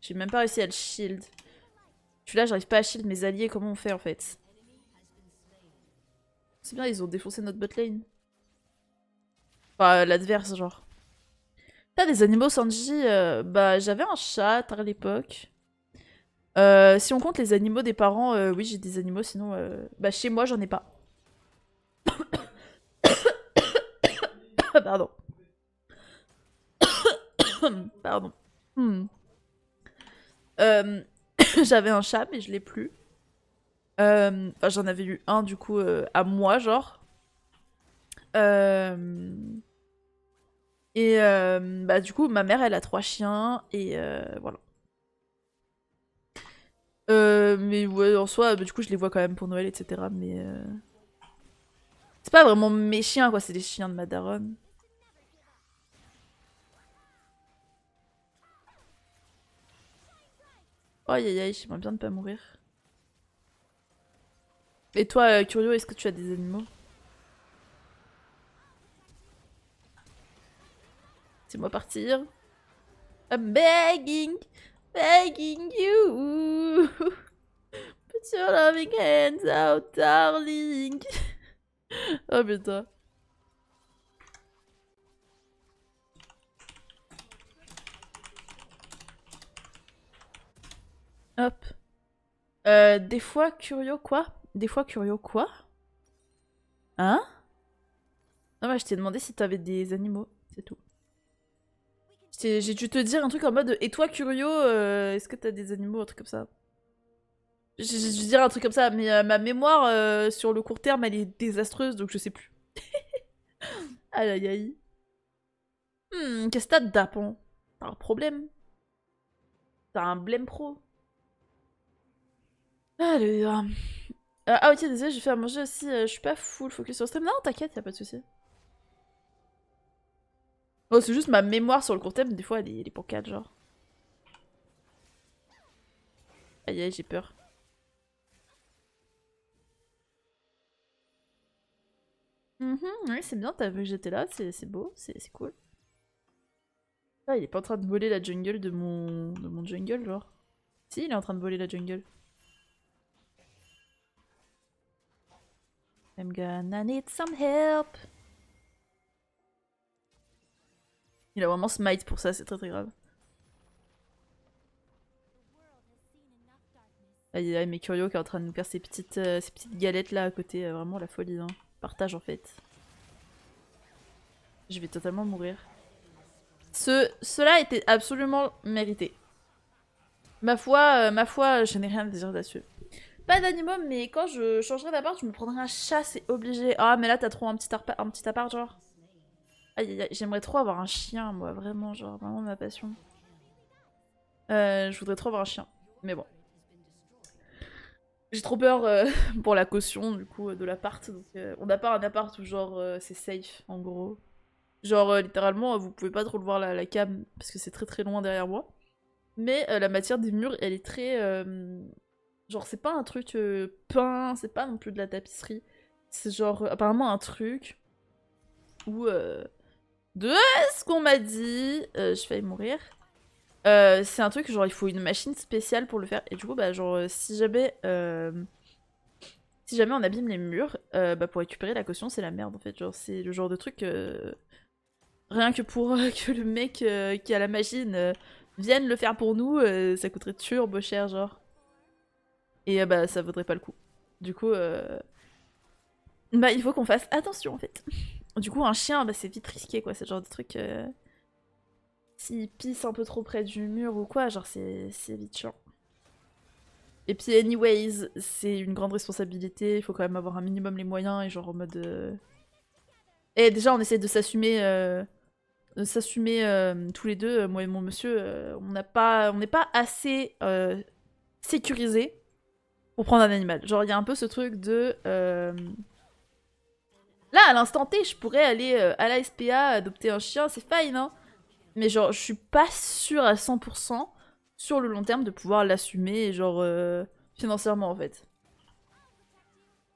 J'ai même pas réussi à le shield. Je suis là, j'arrive pas à shield mes alliés. Comment on fait, en fait? C'est bien, ils ont défoncé notre botlane. Enfin, l'adverse, genre. T'as des animaux, Sanji? Bah, j'avais un chat à l'époque. Si on compte les animaux des parents, oui, j'ai des animaux, sinon... Bah, chez moi, j'en ai pas. Pardon. Pardon. Hmm. J'avais un chat, mais je l'ai plus. Enfin, j'en avais eu un, du coup, à moi, genre. Et bah, du coup, ma mère, elle a 3 chiens, et voilà. Mais ouais, en soi, bah, du coup, je les vois quand même pour Noël, etc. Mais c'est pas vraiment mes chiens, quoi, c'est des chiens de ma daronne. Oh, aïe aïe aïe, j'aimerais bien ne pas mourir. Et toi, Curio, est-ce que tu as des animaux? C'est moi partir. I'm begging, begging you. Put your loving hands out, darling. Oh putain. Hop. Des fois, Curio, quoi? Des fois, Curio, quoi? Hein? Non, mais je t'ai demandé si t'avais des animaux, c'est tout. J'ai dû te dire un truc en mode et toi, Curio, est-ce que t'as des animaux, un truc comme ça? J'ai dû dire un truc comme ça, mais ma mémoire sur le court terme, elle est désastreuse, donc je sais plus. Aïe aïe aïe. Qu'est-ce que t'as de dapon? T'as un problème? T'as un blême pro? Allez, ah ok, désolé, j'ai fait à manger aussi, je suis pas full focus sur le stream. Non, t'inquiète, y'a pas de soucis. Oh, c'est juste ma mémoire sur le court terme, des fois elle est pour 4 genre. Aïe aïe, j'ai peur. Oui, c'est bien, t'as vu que j'étais là, c'est beau, c'est cool. Ah, il est pas en train de voler la jungle de mon jungle, genre. Si, il est en train de voler la jungle. I'm gonna need some help. Il a vraiment smite pour ça, c'est très très grave. Ah, il y a Mercurio qui est en train de nous faire ces petites galettes là à côté, vraiment la folie. Hein. Partage en fait. Je vais totalement mourir. Cela était absolument mérité. Ma foi, je n'ai rien à dire là-dessus. Pas d'animaux, mais quand je changerai d'appart, je me prendrai un chat, c'est obligé. Ah, mais là, t'as trop un petit appart, genre. Aïe, aïe, aïe, j'aimerais trop avoir un chien, moi, vraiment, genre, vraiment ma passion. Je voudrais trop avoir un chien, mais bon. J'ai trop peur pour la caution, du coup, de l'appart. Donc, on n'a pas un appart où, genre, c'est safe, en gros. Genre, littéralement, vous pouvez pas trop le voir la cam, parce que c'est très très loin derrière moi. Mais la matière des murs, elle est très... genre, c'est pas un truc peint, c'est pas non plus de la tapisserie. C'est genre, apparemment, un truc où... de ce qu'on m'a dit, je vais mourir. C'est un truc, genre, il faut une machine spéciale pour le faire. Et du coup, bah, genre, si jamais on abîme les murs, bah, pour récupérer la caution, c'est la merde, en fait. Genre, c'est le genre de truc... rien que pour que le mec qui a la machine vienne le faire pour nous, ça coûterait turbo cher, genre. Et bah, ça vaudrait pas le coup. Du coup, bah, il faut qu'on fasse attention, en fait. Du coup, un chien, bah, c'est vite risqué, quoi. C'est le genre de truc... S'il pisse un peu trop près du mur ou quoi, genre, c'est vite chiant. Et puis, anyways, c'est une grande responsabilité. Il faut quand même avoir un minimum les moyens et genre en mode... Et déjà, on essaie de s'assumer... tous les deux, moi et mon monsieur, on n'est pas assez sécurisé pour prendre un animal. Genre, il y a un peu ce truc de... Là, à l'instant T, je pourrais aller à la SPA, adopter un chien, c'est fine, hein. Mais genre, je suis pas sûre à 100% sur le long terme de pouvoir l'assumer, genre, financièrement, en fait.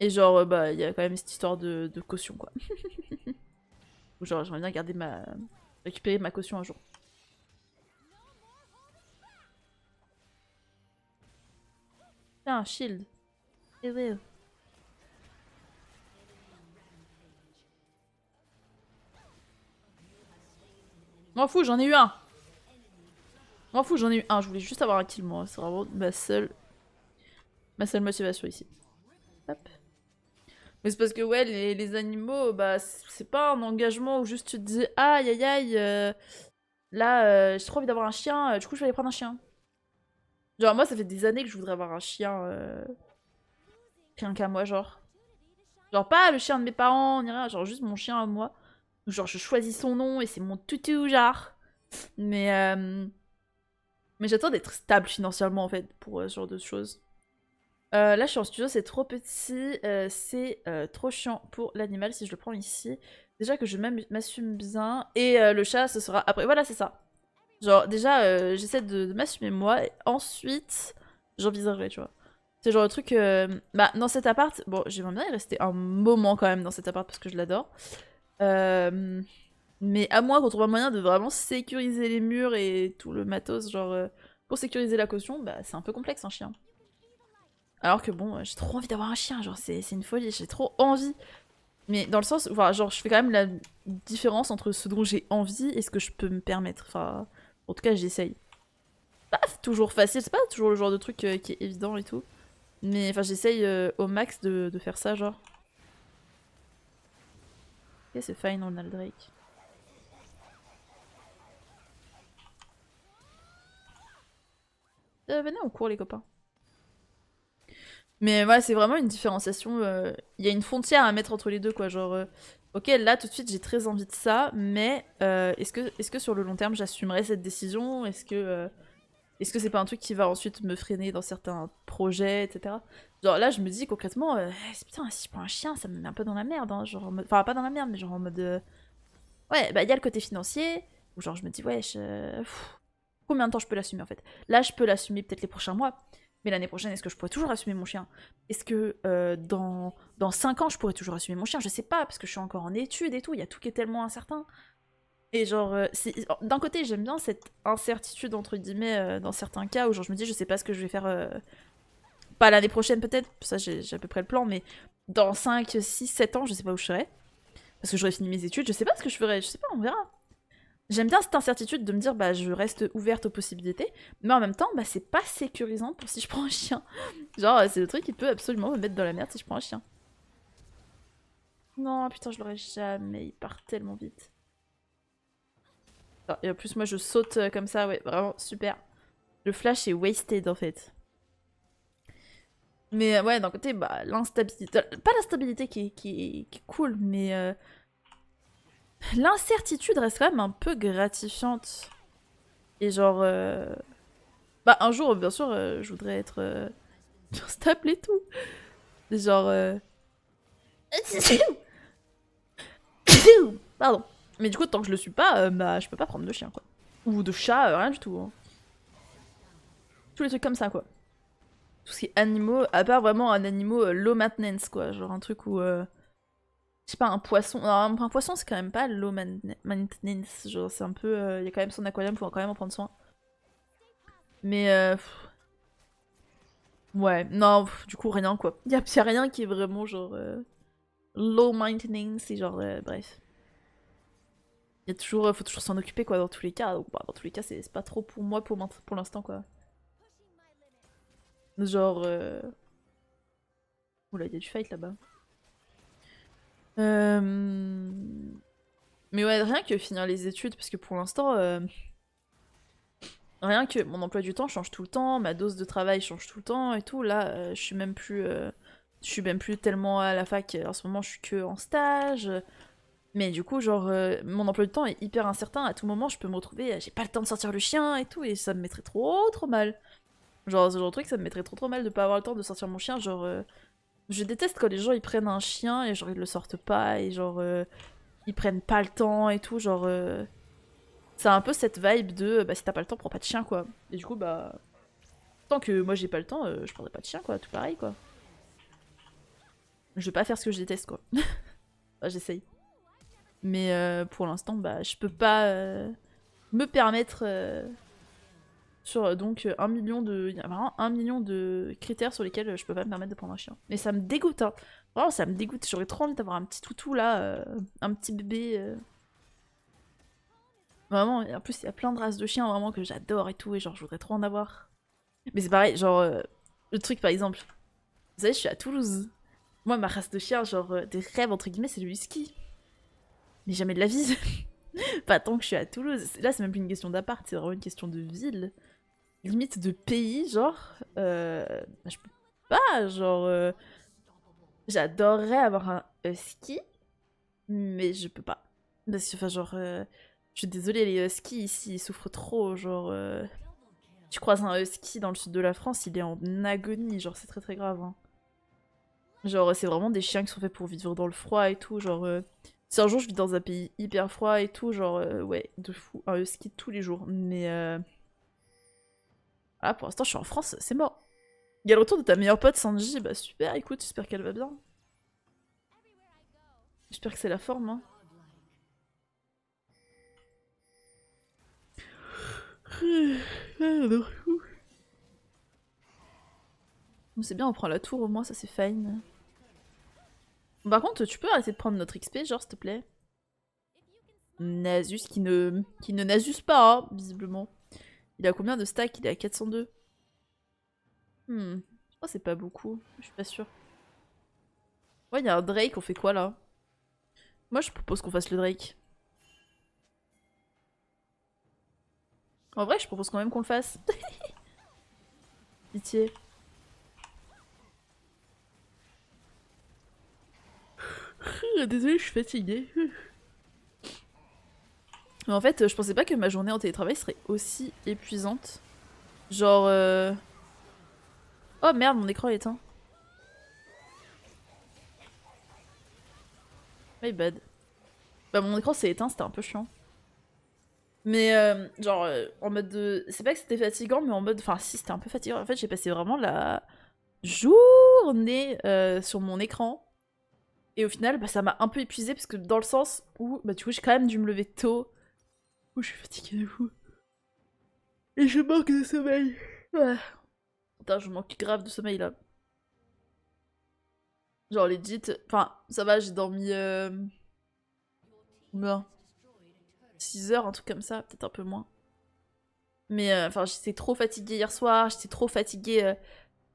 Et genre, bah, il y a quand même cette histoire de caution, quoi. Ou genre, j'aimerais bien garder récupérer ma caution un jour. Tiens, un shield. C'est vrai. M'en fous, j'en ai eu un. M'en fous, j'en ai eu un. Je voulais juste avoir un kill, moi. C'est vraiment ma seule motivation ici. Hop. Mais c'est parce que, ouais, les animaux, bah, c'est pas un engagement où juste tu te dis aïe aïe aïe, là, j'ai trop envie d'avoir un chien, du coup, je vais aller prendre un chien. Genre, moi, ça fait des années que je voudrais avoir un chien, rien qu'à moi, genre. Genre, pas le chien de mes parents, ni rien, genre juste mon chien à moi. Genre, je choisis son nom et c'est mon toutou, genre. Mais, j'attends d'être stable financièrement, en fait, pour ce genre de choses. Là, je suis en studio, c'est trop petit, c'est trop chiant pour l'animal si je le prends ici. Déjà que je m'assume bien, et le chat, ce sera après. Voilà, c'est ça. Genre, déjà, j'essaie de m'assumer moi, et ensuite, j'envisagerai, tu vois. C'est genre le truc... Bah, dans cet appart, bon, j'aimerais bien y rester un moment quand même dans cet appart parce que je l'adore. Mais à moins qu'on trouve un moyen de vraiment sécuriser les murs et tout le matos, genre, pour sécuriser la caution, bah, c'est un peu complexe, un chien. Alors que bon, j'ai trop envie d'avoir un chien, genre c'est une folie, j'ai trop envie. Mais dans le sens, enfin, genre je fais quand même la différence entre ce dont j'ai envie et ce que je peux me permettre. Enfin, en tout cas j'essaye. Pas toujours facile, c'est pas toujours le genre de truc qui est évident et tout. Mais enfin j'essaye au max de faire ça, genre. Ok, c'est fine, on a le Drake. Venez, on court les copains. Mais ouais, c'est vraiment une différenciation. Il y a une frontière à mettre entre les deux, quoi. Genre, ok, là tout de suite j'ai très envie de ça, mais est-ce que sur le long terme j'assumerai cette décision? Est-ce que c'est pas un truc qui va ensuite me freiner dans certains projets, etc. Genre là, je me dis concrètement, putain, si je prends un chien, ça me met un peu dans la merde. Hein, genre enfin, pas dans la merde, mais genre en mode. Ouais, bah il y a le côté financier, où genre je me dis, ouais, combien de temps je peux l'assumer en fait? Là, je peux l'assumer peut-être les prochains mois. Mais l'année prochaine, est-ce que je pourrais toujours assumer mon chien? Est-ce que dans 5 ans, je pourrais toujours assumer mon chien? Je sais pas, parce que je suis encore en études et tout, il y a tout qui est tellement incertain. Et genre, d'un côté, j'aime bien cette incertitude, entre guillemets, dans certains cas, où genre je me dis, je sais pas ce que je vais faire, pas l'année prochaine peut-être, ça j'ai à peu près le plan, mais dans 5, 6, 7 ans, je sais pas où je serai. Parce que j'aurai fini mes études, je sais pas ce que je ferai, je sais pas, on verra. J'aime bien cette incertitude de me dire, bah, je reste ouverte aux possibilités, mais en même temps, bah, c'est pas sécurisant pour si je prends un chien. Genre, c'est le truc qui peut absolument me mettre dans la merde si je prends un chien. Non, putain, je l'aurais jamais, il part tellement vite. Ah, et en plus, moi, je saute comme ça, ouais, vraiment, super. Le flash est wasted, en fait. Mais ouais, d'un côté, bah, l'instabilité... Pas la stabilité qui est cool, mais... l'incertitude reste quand même un peu gratifiante. Et genre... Bah, un jour, bien sûr, je voudrais être stable et tout. Genre... Pardon. Mais du coup, tant que je le suis pas, bah, je peux pas prendre de chien, quoi. Ou de chat, rien du tout. Hein. Tous les trucs comme ça, quoi. Tout ce qui est animaux, à part vraiment un animal low maintenance, quoi. Genre un truc où... Je sais pas, un poisson. Alors, un poisson, c'est quand même pas low maintenance. Genre, c'est un peu. Il y a quand même son aquarium, faut quand même en prendre soin. Mais. Ouais, non, du coup, rien quoi. Y a rien qui est vraiment genre. Low maintenance, c'est genre. Bref. Y a toujours, faut toujours s'en occuper quoi, dans tous les cas. Donc, bah, dans tous les cas, c'est pas trop pour moi pour l'instant quoi. Genre. Oula, y a du fight là-bas. Mais ouais, rien que finir les études, parce que pour l'instant. Rien que mon emploi du temps change tout le temps, ma dose de travail change tout le temps et tout. Là, je suis même plus tellement à la fac. En ce moment, je suis que en stage. Mais du coup, genre, mon emploi du temps est hyper incertain. À tout moment, je peux me retrouver, j'ai pas le temps de sortir le chien et tout, et ça me mettrait trop mal. Genre, ce genre de truc, ça me mettrait trop mal de pas avoir le temps de sortir mon chien. Genre, je déteste quand les gens ils prennent un chien et genre ils le sortent pas et genre ils prennent pas le temps et tout. Genre, c'est un peu cette vibe de bah si t'as pas le temps, prends pas de chien quoi. Et du coup, bah tant que moi j'ai pas le temps, je prendrai pas de chien quoi, tout pareil quoi. Je vais pas faire ce que je déteste quoi. Bah, j'essaye. Mais pour l'instant, bah je peux pas me permettre sur donc 1 million de. Il y a vraiment 1 million de critères sur lesquels je peux pas me permettre de prendre un chien. Mais ça me dégoûte, hein. Vraiment, ça me dégoûte. J'aurais trop envie d'avoir un petit toutou là, un petit bébé. Vraiment, et en plus, il y a plein de races de chiens vraiment que j'adore et tout, et genre, je voudrais trop en avoir. Mais c'est pareil, genre, le truc par exemple, vous savez, je suis à Toulouse. Moi, ma race de chien, genre, des rêves entre guillemets, c'est le husky. Mais jamais de la vie. Pas tant que je suis à Toulouse. Là, c'est même plus une question d'appart, c'est vraiment une question de ville. Limite de pays, genre. Bah, je peux pas, genre. J'adorerais avoir un husky, mais je peux pas. Parce que, enfin, genre. Je suis désolée, les huskies ici, ils souffrent trop, genre. Tu croises un husky dans le sud de la France, il est en agonie, genre c'est très très grave. Hein. Genre c'est vraiment des chiens qui sont faits pour vivre dans le froid et tout, genre si un jour je vis dans un pays hyper froid et tout, genre ouais, de fou, un husky tous les jours. Mais voilà, pour l'instant je suis en France, c'est mort. Il y a le retour de ta meilleure pote Sanji, bah super, écoute, j'espère qu'elle va bien. J'espère que c'est la forme, hein. C'est bien, on prend la tour au moins, ça c'est fine. Par contre, tu peux arrêter de prendre notre XP, genre, s'il te plaît. Nasus qui ne Nasus pas, hein, visiblement. Il a combien de stacks? Il est à 402. Je crois que c'est pas beaucoup, je suis pas sûre. Ouais, il y a un Drake, on fait quoi là? Moi je propose qu'on fasse le Drake. En vrai, je propose quand même qu'on le fasse. Pitié. Désolée, je suis fatiguée. Mais en fait, je pensais pas que ma journée en télétravail serait aussi épuisante. Genre... Oh merde, mon écran est éteint. My bad. Bah mon écran s'est éteint, c'était un peu chiant. Mais genre, en mode de... C'est pas que c'était fatigant, mais en mode... Enfin si, c'était un peu fatigant. En fait, j'ai passé vraiment la journée sur mon écran. Et au final, bah, ça m'a un peu épuisée, parce que dans le sens où, bah du coup, j'ai quand même dû me lever tôt. Ouh, je suis fatiguée de fou. Et je manque de sommeil. Ah. Putain, je manque grave de sommeil là. Genre legit, enfin ça va, j'ai dormi combien 6 heures, un truc comme ça, peut-être un peu moins. Mais enfin j'étais trop fatiguée hier soir, j'étais trop fatiguée.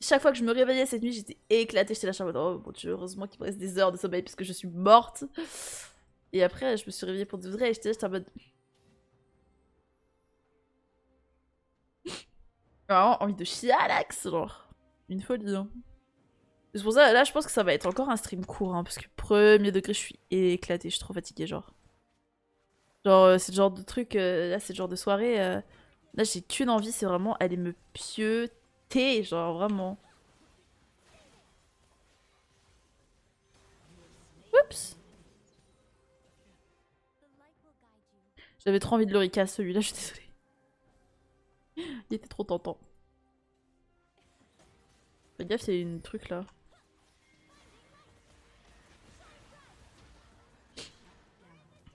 Chaque fois que je me réveillais cette nuit, j'étais éclatée, j'étais là, en mode oh mon dieu, heureusement qu'il me reste des heures de sommeil parce que je suis morte. Et après je me suis réveillée pour de vrai et j'étais en mode... Vraiment envie de chialax, genre. Une folie, hein. C'est pour ça, là, je pense que ça va être encore un stream court, hein, parce que premier degré, je suis éclatée, je suis trop fatiguée, genre. Genre, c'est le genre de truc, là, c'est le genre de soirée, là, j'ai qu'une envie, c'est vraiment aller me pieuter, genre, vraiment. Oups. J'avais trop envie de l'Orica, celui-là, je suis désolée. Il était trop tentant. Fais gaffe, il y a une truc, là.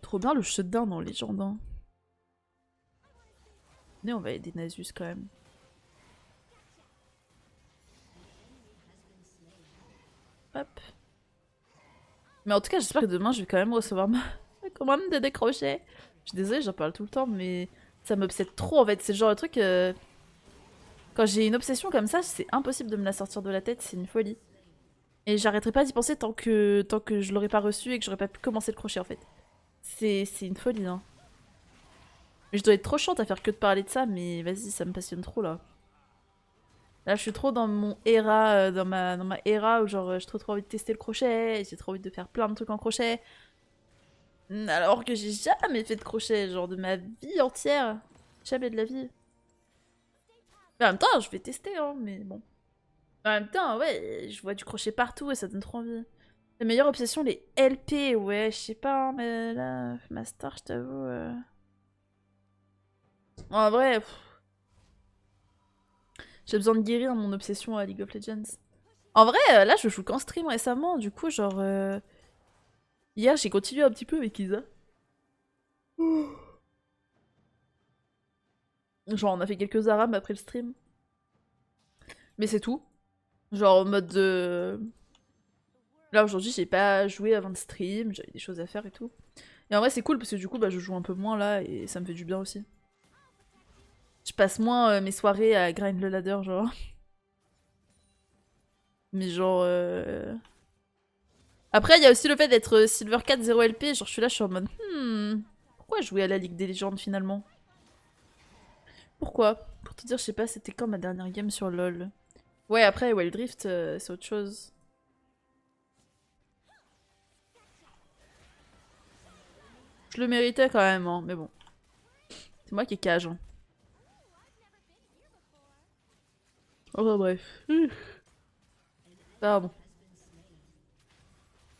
Trop bien le shutdown dans Légende, hein. Mais on va aider Nasus, quand même. Hop. Mais en tout cas, j'espère que demain, je vais quand même recevoir ma commande de décrocher. Je suis désolée, j'en parle tout le temps, mais ça m'obsède trop en fait. C'est le genre de truc. Quand j'ai une obsession comme ça, c'est impossible de me la sortir de la tête, c'est une folie. Et j'arrêterai pas d'y penser tant que je l'aurais pas reçu et que j'aurais pas pu commencer le crochet en fait. C'est une folie, hein. Mais je dois être trop chiante à faire que de parler de ça, mais vas-y, ça me passionne trop là. Là, je suis trop dans mon era, dans ma era où genre j'ai trop envie de tester le crochet, j'ai trop envie de faire plein de trucs en crochet. Alors que j'ai jamais fait de crochet, genre de ma vie entière. Jamais de la vie. Mais en même temps, je vais tester, hein, mais bon. En même temps, ouais, je vois du crochet partout et ça donne trop envie. La meilleure obsession, les LP, ouais, je sais pas, hein, mais là, Master, je t'avoue. En vrai, j'ai besoin de guérir mon obsession à League of Legends. En vrai, là, je joue qu'en stream récemment, du coup, genre. Hier, j'ai continué un petit peu avec Isa. Genre, on a fait quelques arams après le stream. Mais c'est tout. Genre, en mode. Là, aujourd'hui, j'ai pas joué avant le stream, j'avais des choses à faire et tout. Et en vrai, c'est cool parce que du coup, bah, je joue un peu moins là et ça me fait du bien aussi. Je passe moins mes soirées à grind le ladder, genre. Mais genre. Après, il y a aussi le fait d'être Silver 4 0 LP. Genre, je suis là, je suis en mode. Pourquoi jouer à la Ligue des légendes finalement? Pourquoi? Pour te dire, je sais pas, c'était quand ma dernière game sur LoL? Ouais, après, Wild Rift, c'est autre chose. Je le méritais quand même, hein, mais bon. C'est moi qui ai cage. Hein. Enfin bref. Pardon.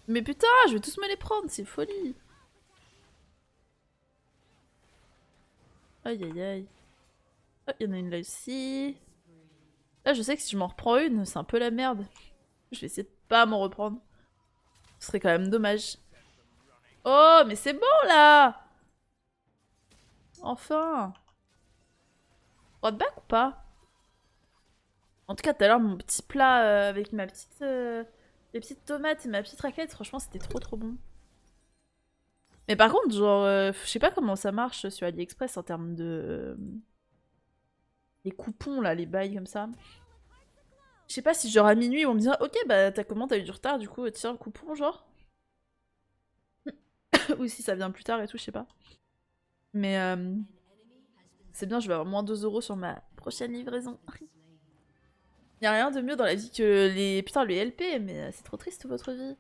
Mais putain, je vais tous me les prendre, c'est folie. Aïe aïe aïe. Ah, il y en a une là aussi. Là, je sais que si je m'en reprends une, c'est un peu la merde. Je vais essayer de pas m'en reprendre. Ce serait quand même dommage. Oh, mais c'est bon là! Enfin! Droite back ou pas? En tout cas, tout à l'heure, mon petit plat avec ma petite, les petites tomates et ma petite raclette, franchement, c'était trop bon. Mais par contre, genre, je sais pas comment ça marche sur AliExpress en termes de... les coupons, là, les bails comme ça. Je sais pas si genre à minuit, on me dira, ok, bah ta commande, t'as eu du retard, du coup, tiens, le coupon, genre. Ou si ça vient plus tard et tout, je sais pas. Mais c'est bien, je vais avoir moins 2 € sur ma prochaine livraison. Y'a rien de mieux dans la vie que les... Putain, les LP, mais c'est trop triste votre vie.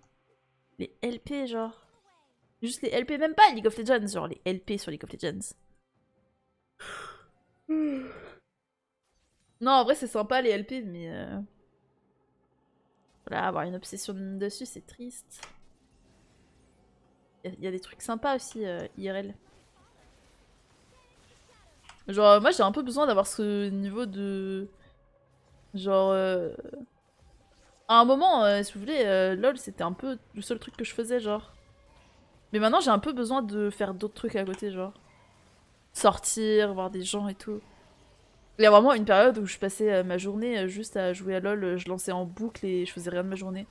Les LP, genre. Juste les LP, même pas League of Legends, genre les LP sur League of Legends. Non, en vrai, c'est sympa les LP, mais... Voilà, avoir une obsession dessus, c'est triste. Il y a des trucs sympas aussi, IRL. Genre, moi, j'ai un peu besoin d'avoir ce niveau de... Genre... À un moment, si vous voulez, LoL, c'était un peu le seul truc que je faisais, genre. Mais maintenant, j'ai un peu besoin de faire d'autres trucs à côté, genre. Sortir, voir des gens et tout. Il y a vraiment une période où je passais ma journée juste à jouer à LoL, je lançais en boucle et je faisais rien de ma journée.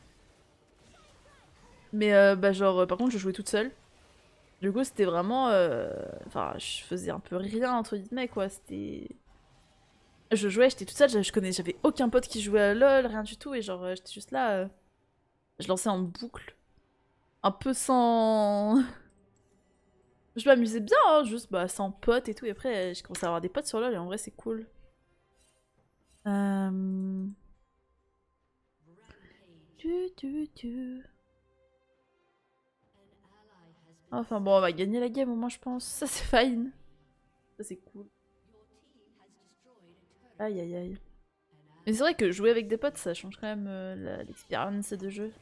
Mais bah genre, par contre, je jouais toute seule. Du coup, c'était vraiment... Enfin, je faisais un peu rien, entre guillemets, quoi. C'était... Je jouais, j'étais toute seule, j'avais aucun pote qui jouait à LoL, rien du tout. Et genre, j'étais juste là... Je lançais en boucle. Un peu sans... Je m'amusais bien, hein, juste bah, sans potes et tout. Et après, j'ai commencé à avoir des potes sur LoL et en vrai, c'est cool. Enfin bon, on va gagner la game au moins, je pense. Ça, c'est fine. Ça, c'est cool. Aïe aïe aïe. Mais c'est vrai que jouer avec des potes, ça change quand même l'expérience de jeu.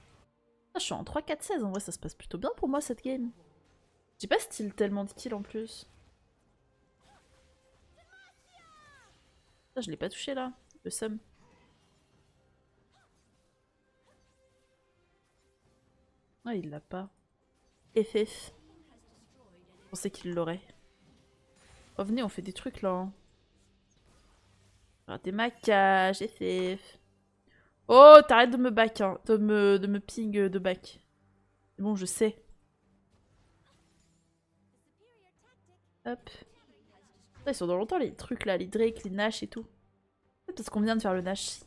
Ah, je suis en 3-4-16, en vrai, ça se passe plutôt bien pour moi cette game. J'ai pas style tellement de kills en plus. Ah, je l'ai pas touché là, le seum. Ah, il l'a pas. FF. Je pensais qu'il l'aurait. Oh, venez, on fait des trucs là. Hein. Des maquillages, FF. Oh, t'arrêtes de me back, hein. De me ping de back. C'est bon, je sais. Hop. Ah, ils sont dans longtemps les trucs là, les Drake, les Nash et tout. Parce qu'on vient de faire le Nash.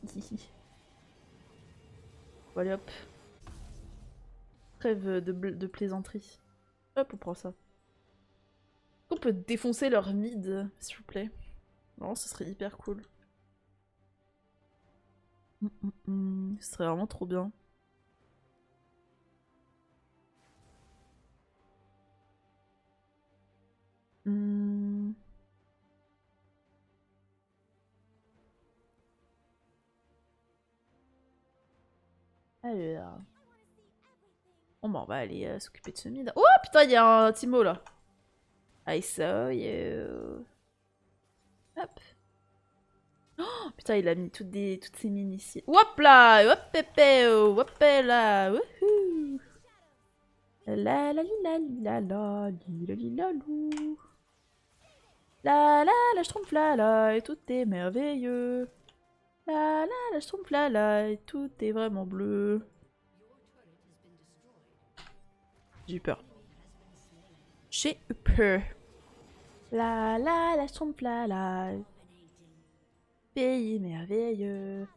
Bon, allez hop. Trêve de plaisanterie. Hop, on prend ça. On peut défoncer leur mid, s'il vous plaît. Non, ce serait hyper cool. Ce serait vraiment trop bien. Alors... Bon bah on va aller s'occuper de ce mid. Oh putain, il y a un Timo là. I saw you. Hop. Oh putain, il a mis toutes ces mines ici. Hop là, hop pépé, hop là, wouhou. La la li la li la la li la li la lou. La je trompe là et tout est merveilleux. La je trompe là et tout est vraiment bleu. J'ai eu peur. J'ai eu peur. La je trompe là. Pays merveilleux.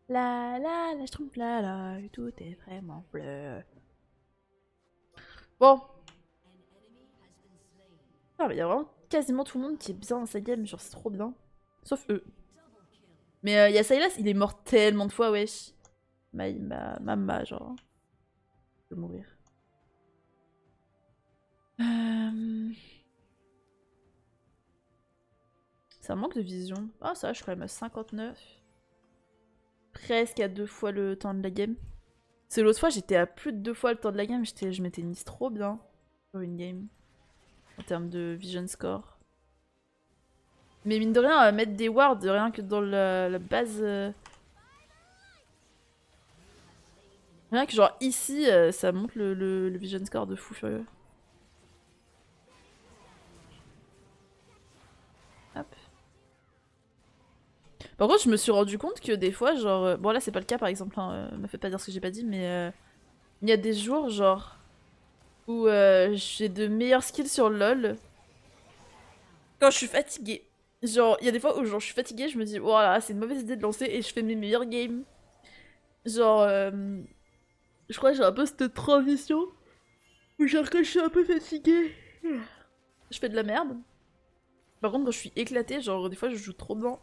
La je trompe là et tout est vraiment bleu. Bon. Ah, mais il y a vraiment quasiment tout le monde qui est bien dans sa game, genre c'est trop bien. Sauf eux. Mais il y a Silas, il est mort tellement de fois, wesh. Mama, genre. Je vais mourir. Ça manque de vision. Ah, ça, je suis quand même à 59. Presque à 2 fois le temps de la game. C'est l'autre fois, j'étais à plus de 2 fois le temps de la game. Je m'étais mise trop bien sur une game. En termes de vision score. Mais mine de rien, mettre des wards rien que dans la base. Rien que genre ici, ça monte le vision score de fou furieux. Hop. Par contre, je me suis rendu compte que des fois, genre. Bon, là, c'est pas le cas par exemple, hein, me fais pas dire ce que j'ai pas dit, mais. Il y a des jours, genre. Où j'ai de meilleurs skills sur LoL. Quand je suis fatiguée. Genre, il y a des fois où genre, je suis fatiguée, je me dis, voilà, c'est une mauvaise idée de lancer et je fais mes meilleurs games. Genre, je crois que j'ai un peu cette transition où genre quand je suis un peu fatiguée, je fais de la merde. Par contre, quand je suis éclatée, genre des fois je joue trop bien.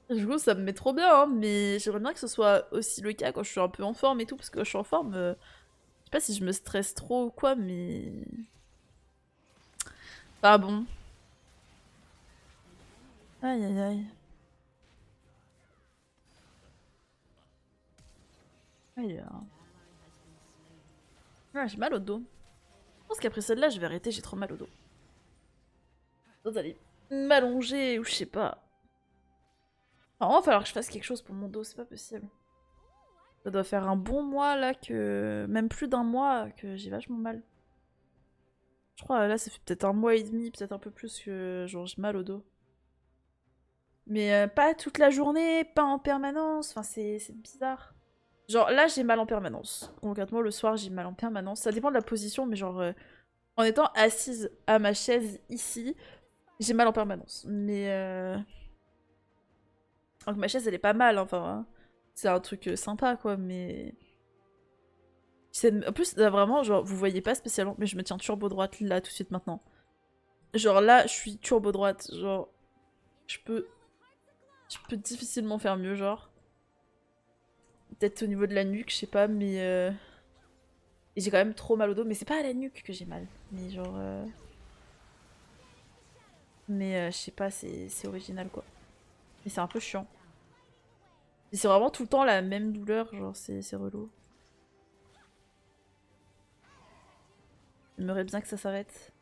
Du coup, ça me met trop bien, hein, mais j'aimerais bien que ce soit aussi le cas quand je suis un peu en forme et tout, parce que quand je suis en forme, je sais pas si je me stresse trop ou quoi, mais... Ah bon. Aïe aïe aïe. Alors... Ah, j'ai mal au dos. Je pense qu'après celle-là, je vais arrêter, j'ai trop mal au dos. Vous allez m'allonger ou je sais pas. Alors, il va falloir que je fasse quelque chose pour mon dos, c'est pas possible. Ça doit faire un bon mois là que... Même plus d'un mois que j'ai vachement mal. Je crois là ça fait peut-être un mois et demi, peut-être un peu plus que genre j'ai mal au dos. Mais pas toute la journée, pas en permanence, enfin c'est bizarre. Genre là j'ai mal en permanence. Concrètement le soir j'ai mal en permanence. Ça dépend de la position mais genre en étant assise à ma chaise ici, j'ai mal en permanence. Mais donc ma chaise elle est pas mal enfin. Hein. C'est un truc sympa quoi mais... En plus là, vraiment genre vous voyez pas spécialement mais je me tiens turbo droite là tout de suite maintenant. Genre là je suis turbo droite. Genre je peux difficilement faire mieux genre. Peut-être au niveau de la nuque je sais pas mais... Et j'ai quand même trop mal au dos, mais c'est pas à la nuque que j'ai mal. Mais genre... Mais je sais pas, c'est original quoi. Mais c'est un peu chiant. Et c'est vraiment tout le temps la même douleur, genre c'est relou. J'aimerais bien que ça s'arrête.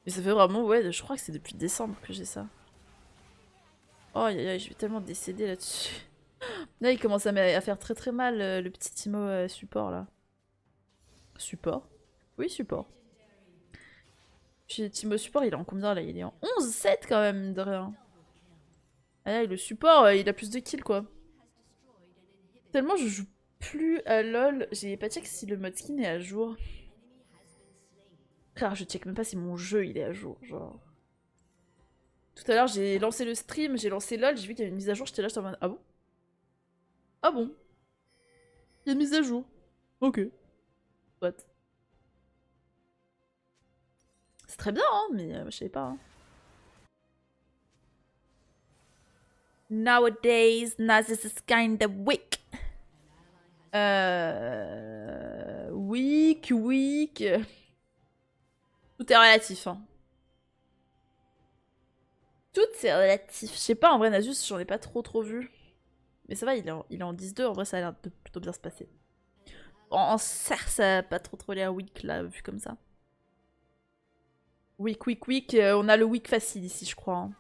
Mais ça fait vraiment, ouais, je crois que c'est depuis décembre que j'ai ça. Oh aïe aïe, je vais tellement décéder là-dessus. Là il commence à faire très très mal le petit Timo support là. Support? Oui, support. Puis Timo support il est en combien là? Il est en 11-7 quand même, de rien. Ah là, le support il a plus de kills quoi. Tellement je joue plus à LoL, j'ai pas check si le mode skin est à jour. Frère, je check même pas si mon jeu il est à jour, genre. Tout à l'heure j'ai lancé le stream, j'ai lancé LoL, j'ai vu qu'il y avait une mise à jour, j'étais là, j'étais en mode ah bon? Ah bon? Il y a une mise à jour. Ok. What? C'est très bien, hein, mais je savais pas. Hein. Nowadays, Nazis is kinda weak. Weak. Tout est relatif, hein. Tout c'est relatif. Je sais pas, en vrai, Nasus, j'en ai pas trop vu. Mais ça va, il est en 10-2, en vrai, ça a l'air de plutôt bien se passer. En cerf, ça a pas trop l'air weak, là, vu comme ça. Weak. On a le weak facile ici, je crois. Hein.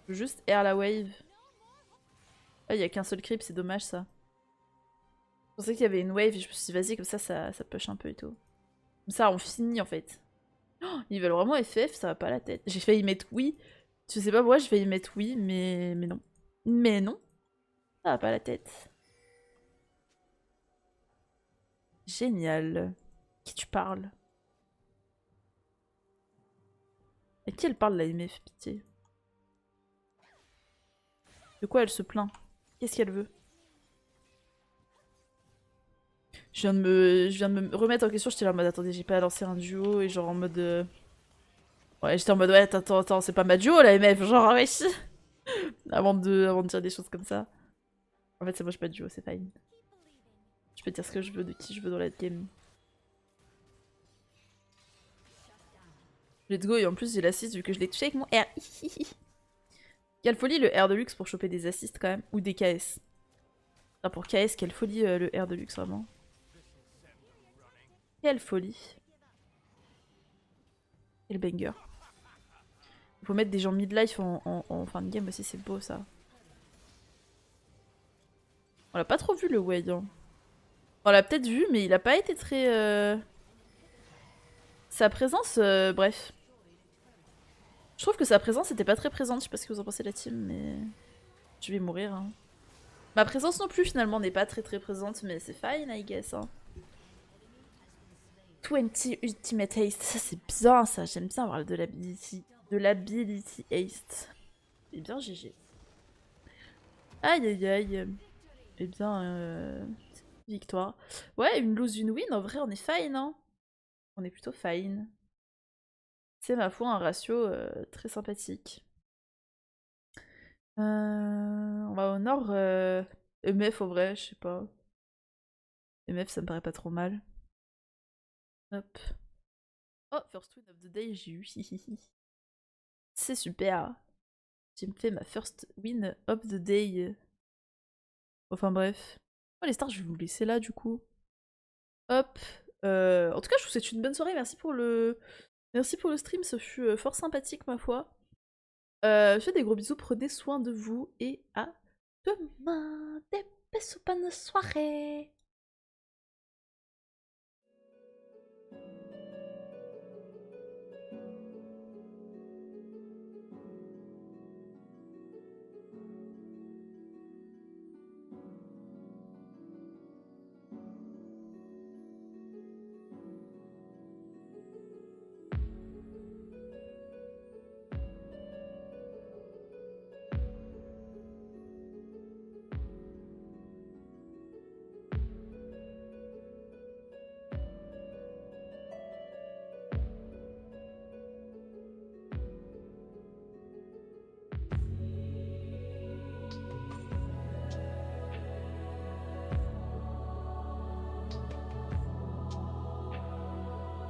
Je veux juste air la wave. Ah, il y a qu'un seul creep, c'est dommage, ça. Je pensais qu'il y avait une wave et je me suis dit, vas-y, comme ça push un peu et tout. Comme ça, on finit, en fait. Oh, ils veulent vraiment FF, ça va pas la tête. J'ai failli mettre oui. Je sais pas pourquoi j'ai failli mettre oui, mais non. Mais non, ça va pas la tête. Génial. Qui tu parles? À qui elle parle, la MF, pitié? De quoi elle se plaint? Qu'est-ce qu'elle veut? Je viens de me remettre en question, j'étais là en mode attendez, j'ai pas lancé un duo et genre en mode... Ouais, j'étais en mode ouais, attends, c'est pas ma duo la MF, genre wesh. avant de dire des choses comme ça. En fait, c'est moi, je suis pas duo, c'est fine. Je peux dire ce que je veux de qui je veux dans la game. Let's go, et en plus j'ai l'assist vu que je l'ai touché avec mon R. Quelle folie le R de luxe pour choper des assists quand même, ou des KS. Enfin, pour KS, quelle folie le R de luxe vraiment. Quelle folie. Quel banger. Il faut mettre des gens mid-life en fin de game aussi, c'est beau ça. On l'a pas trop vu le Wade. Hein. On l'a peut-être vu, mais il a pas été très... Sa présence, bref. Je trouve que sa présence était pas très présente, je sais pas ce que vous en pensez la team, mais... Je vais mourir. Hein. Ma présence non plus finalement n'est pas très présente, mais c'est fine I guess. Hein. 20 Ultimate Haste, ça c'est bien ça, j'aime bien avoir de l'ability. De l'ability haste. Eh bien GG. Aïe aïe aïe. Eh bien victoire. Ouais, une lose, une win, en vrai on est fine hein. On est plutôt fine. C'est ma foi un ratio très sympathique. On va au nord. MF au vrai, je sais pas. MF ça me paraît pas trop mal. Hop. Oh, first win of the day, j'ai eu. C'est super. J'ai fait ma first win of the day. Enfin bref. Oh les stars, je vais vous laisser là du coup. Hop. En tout cas, je vous souhaite une bonne soirée. Merci pour le stream. Ce fut fort sympathique ma foi. Je fais des gros bisous. Prenez soin de vous et à demain. Des bisous, bonne soirée.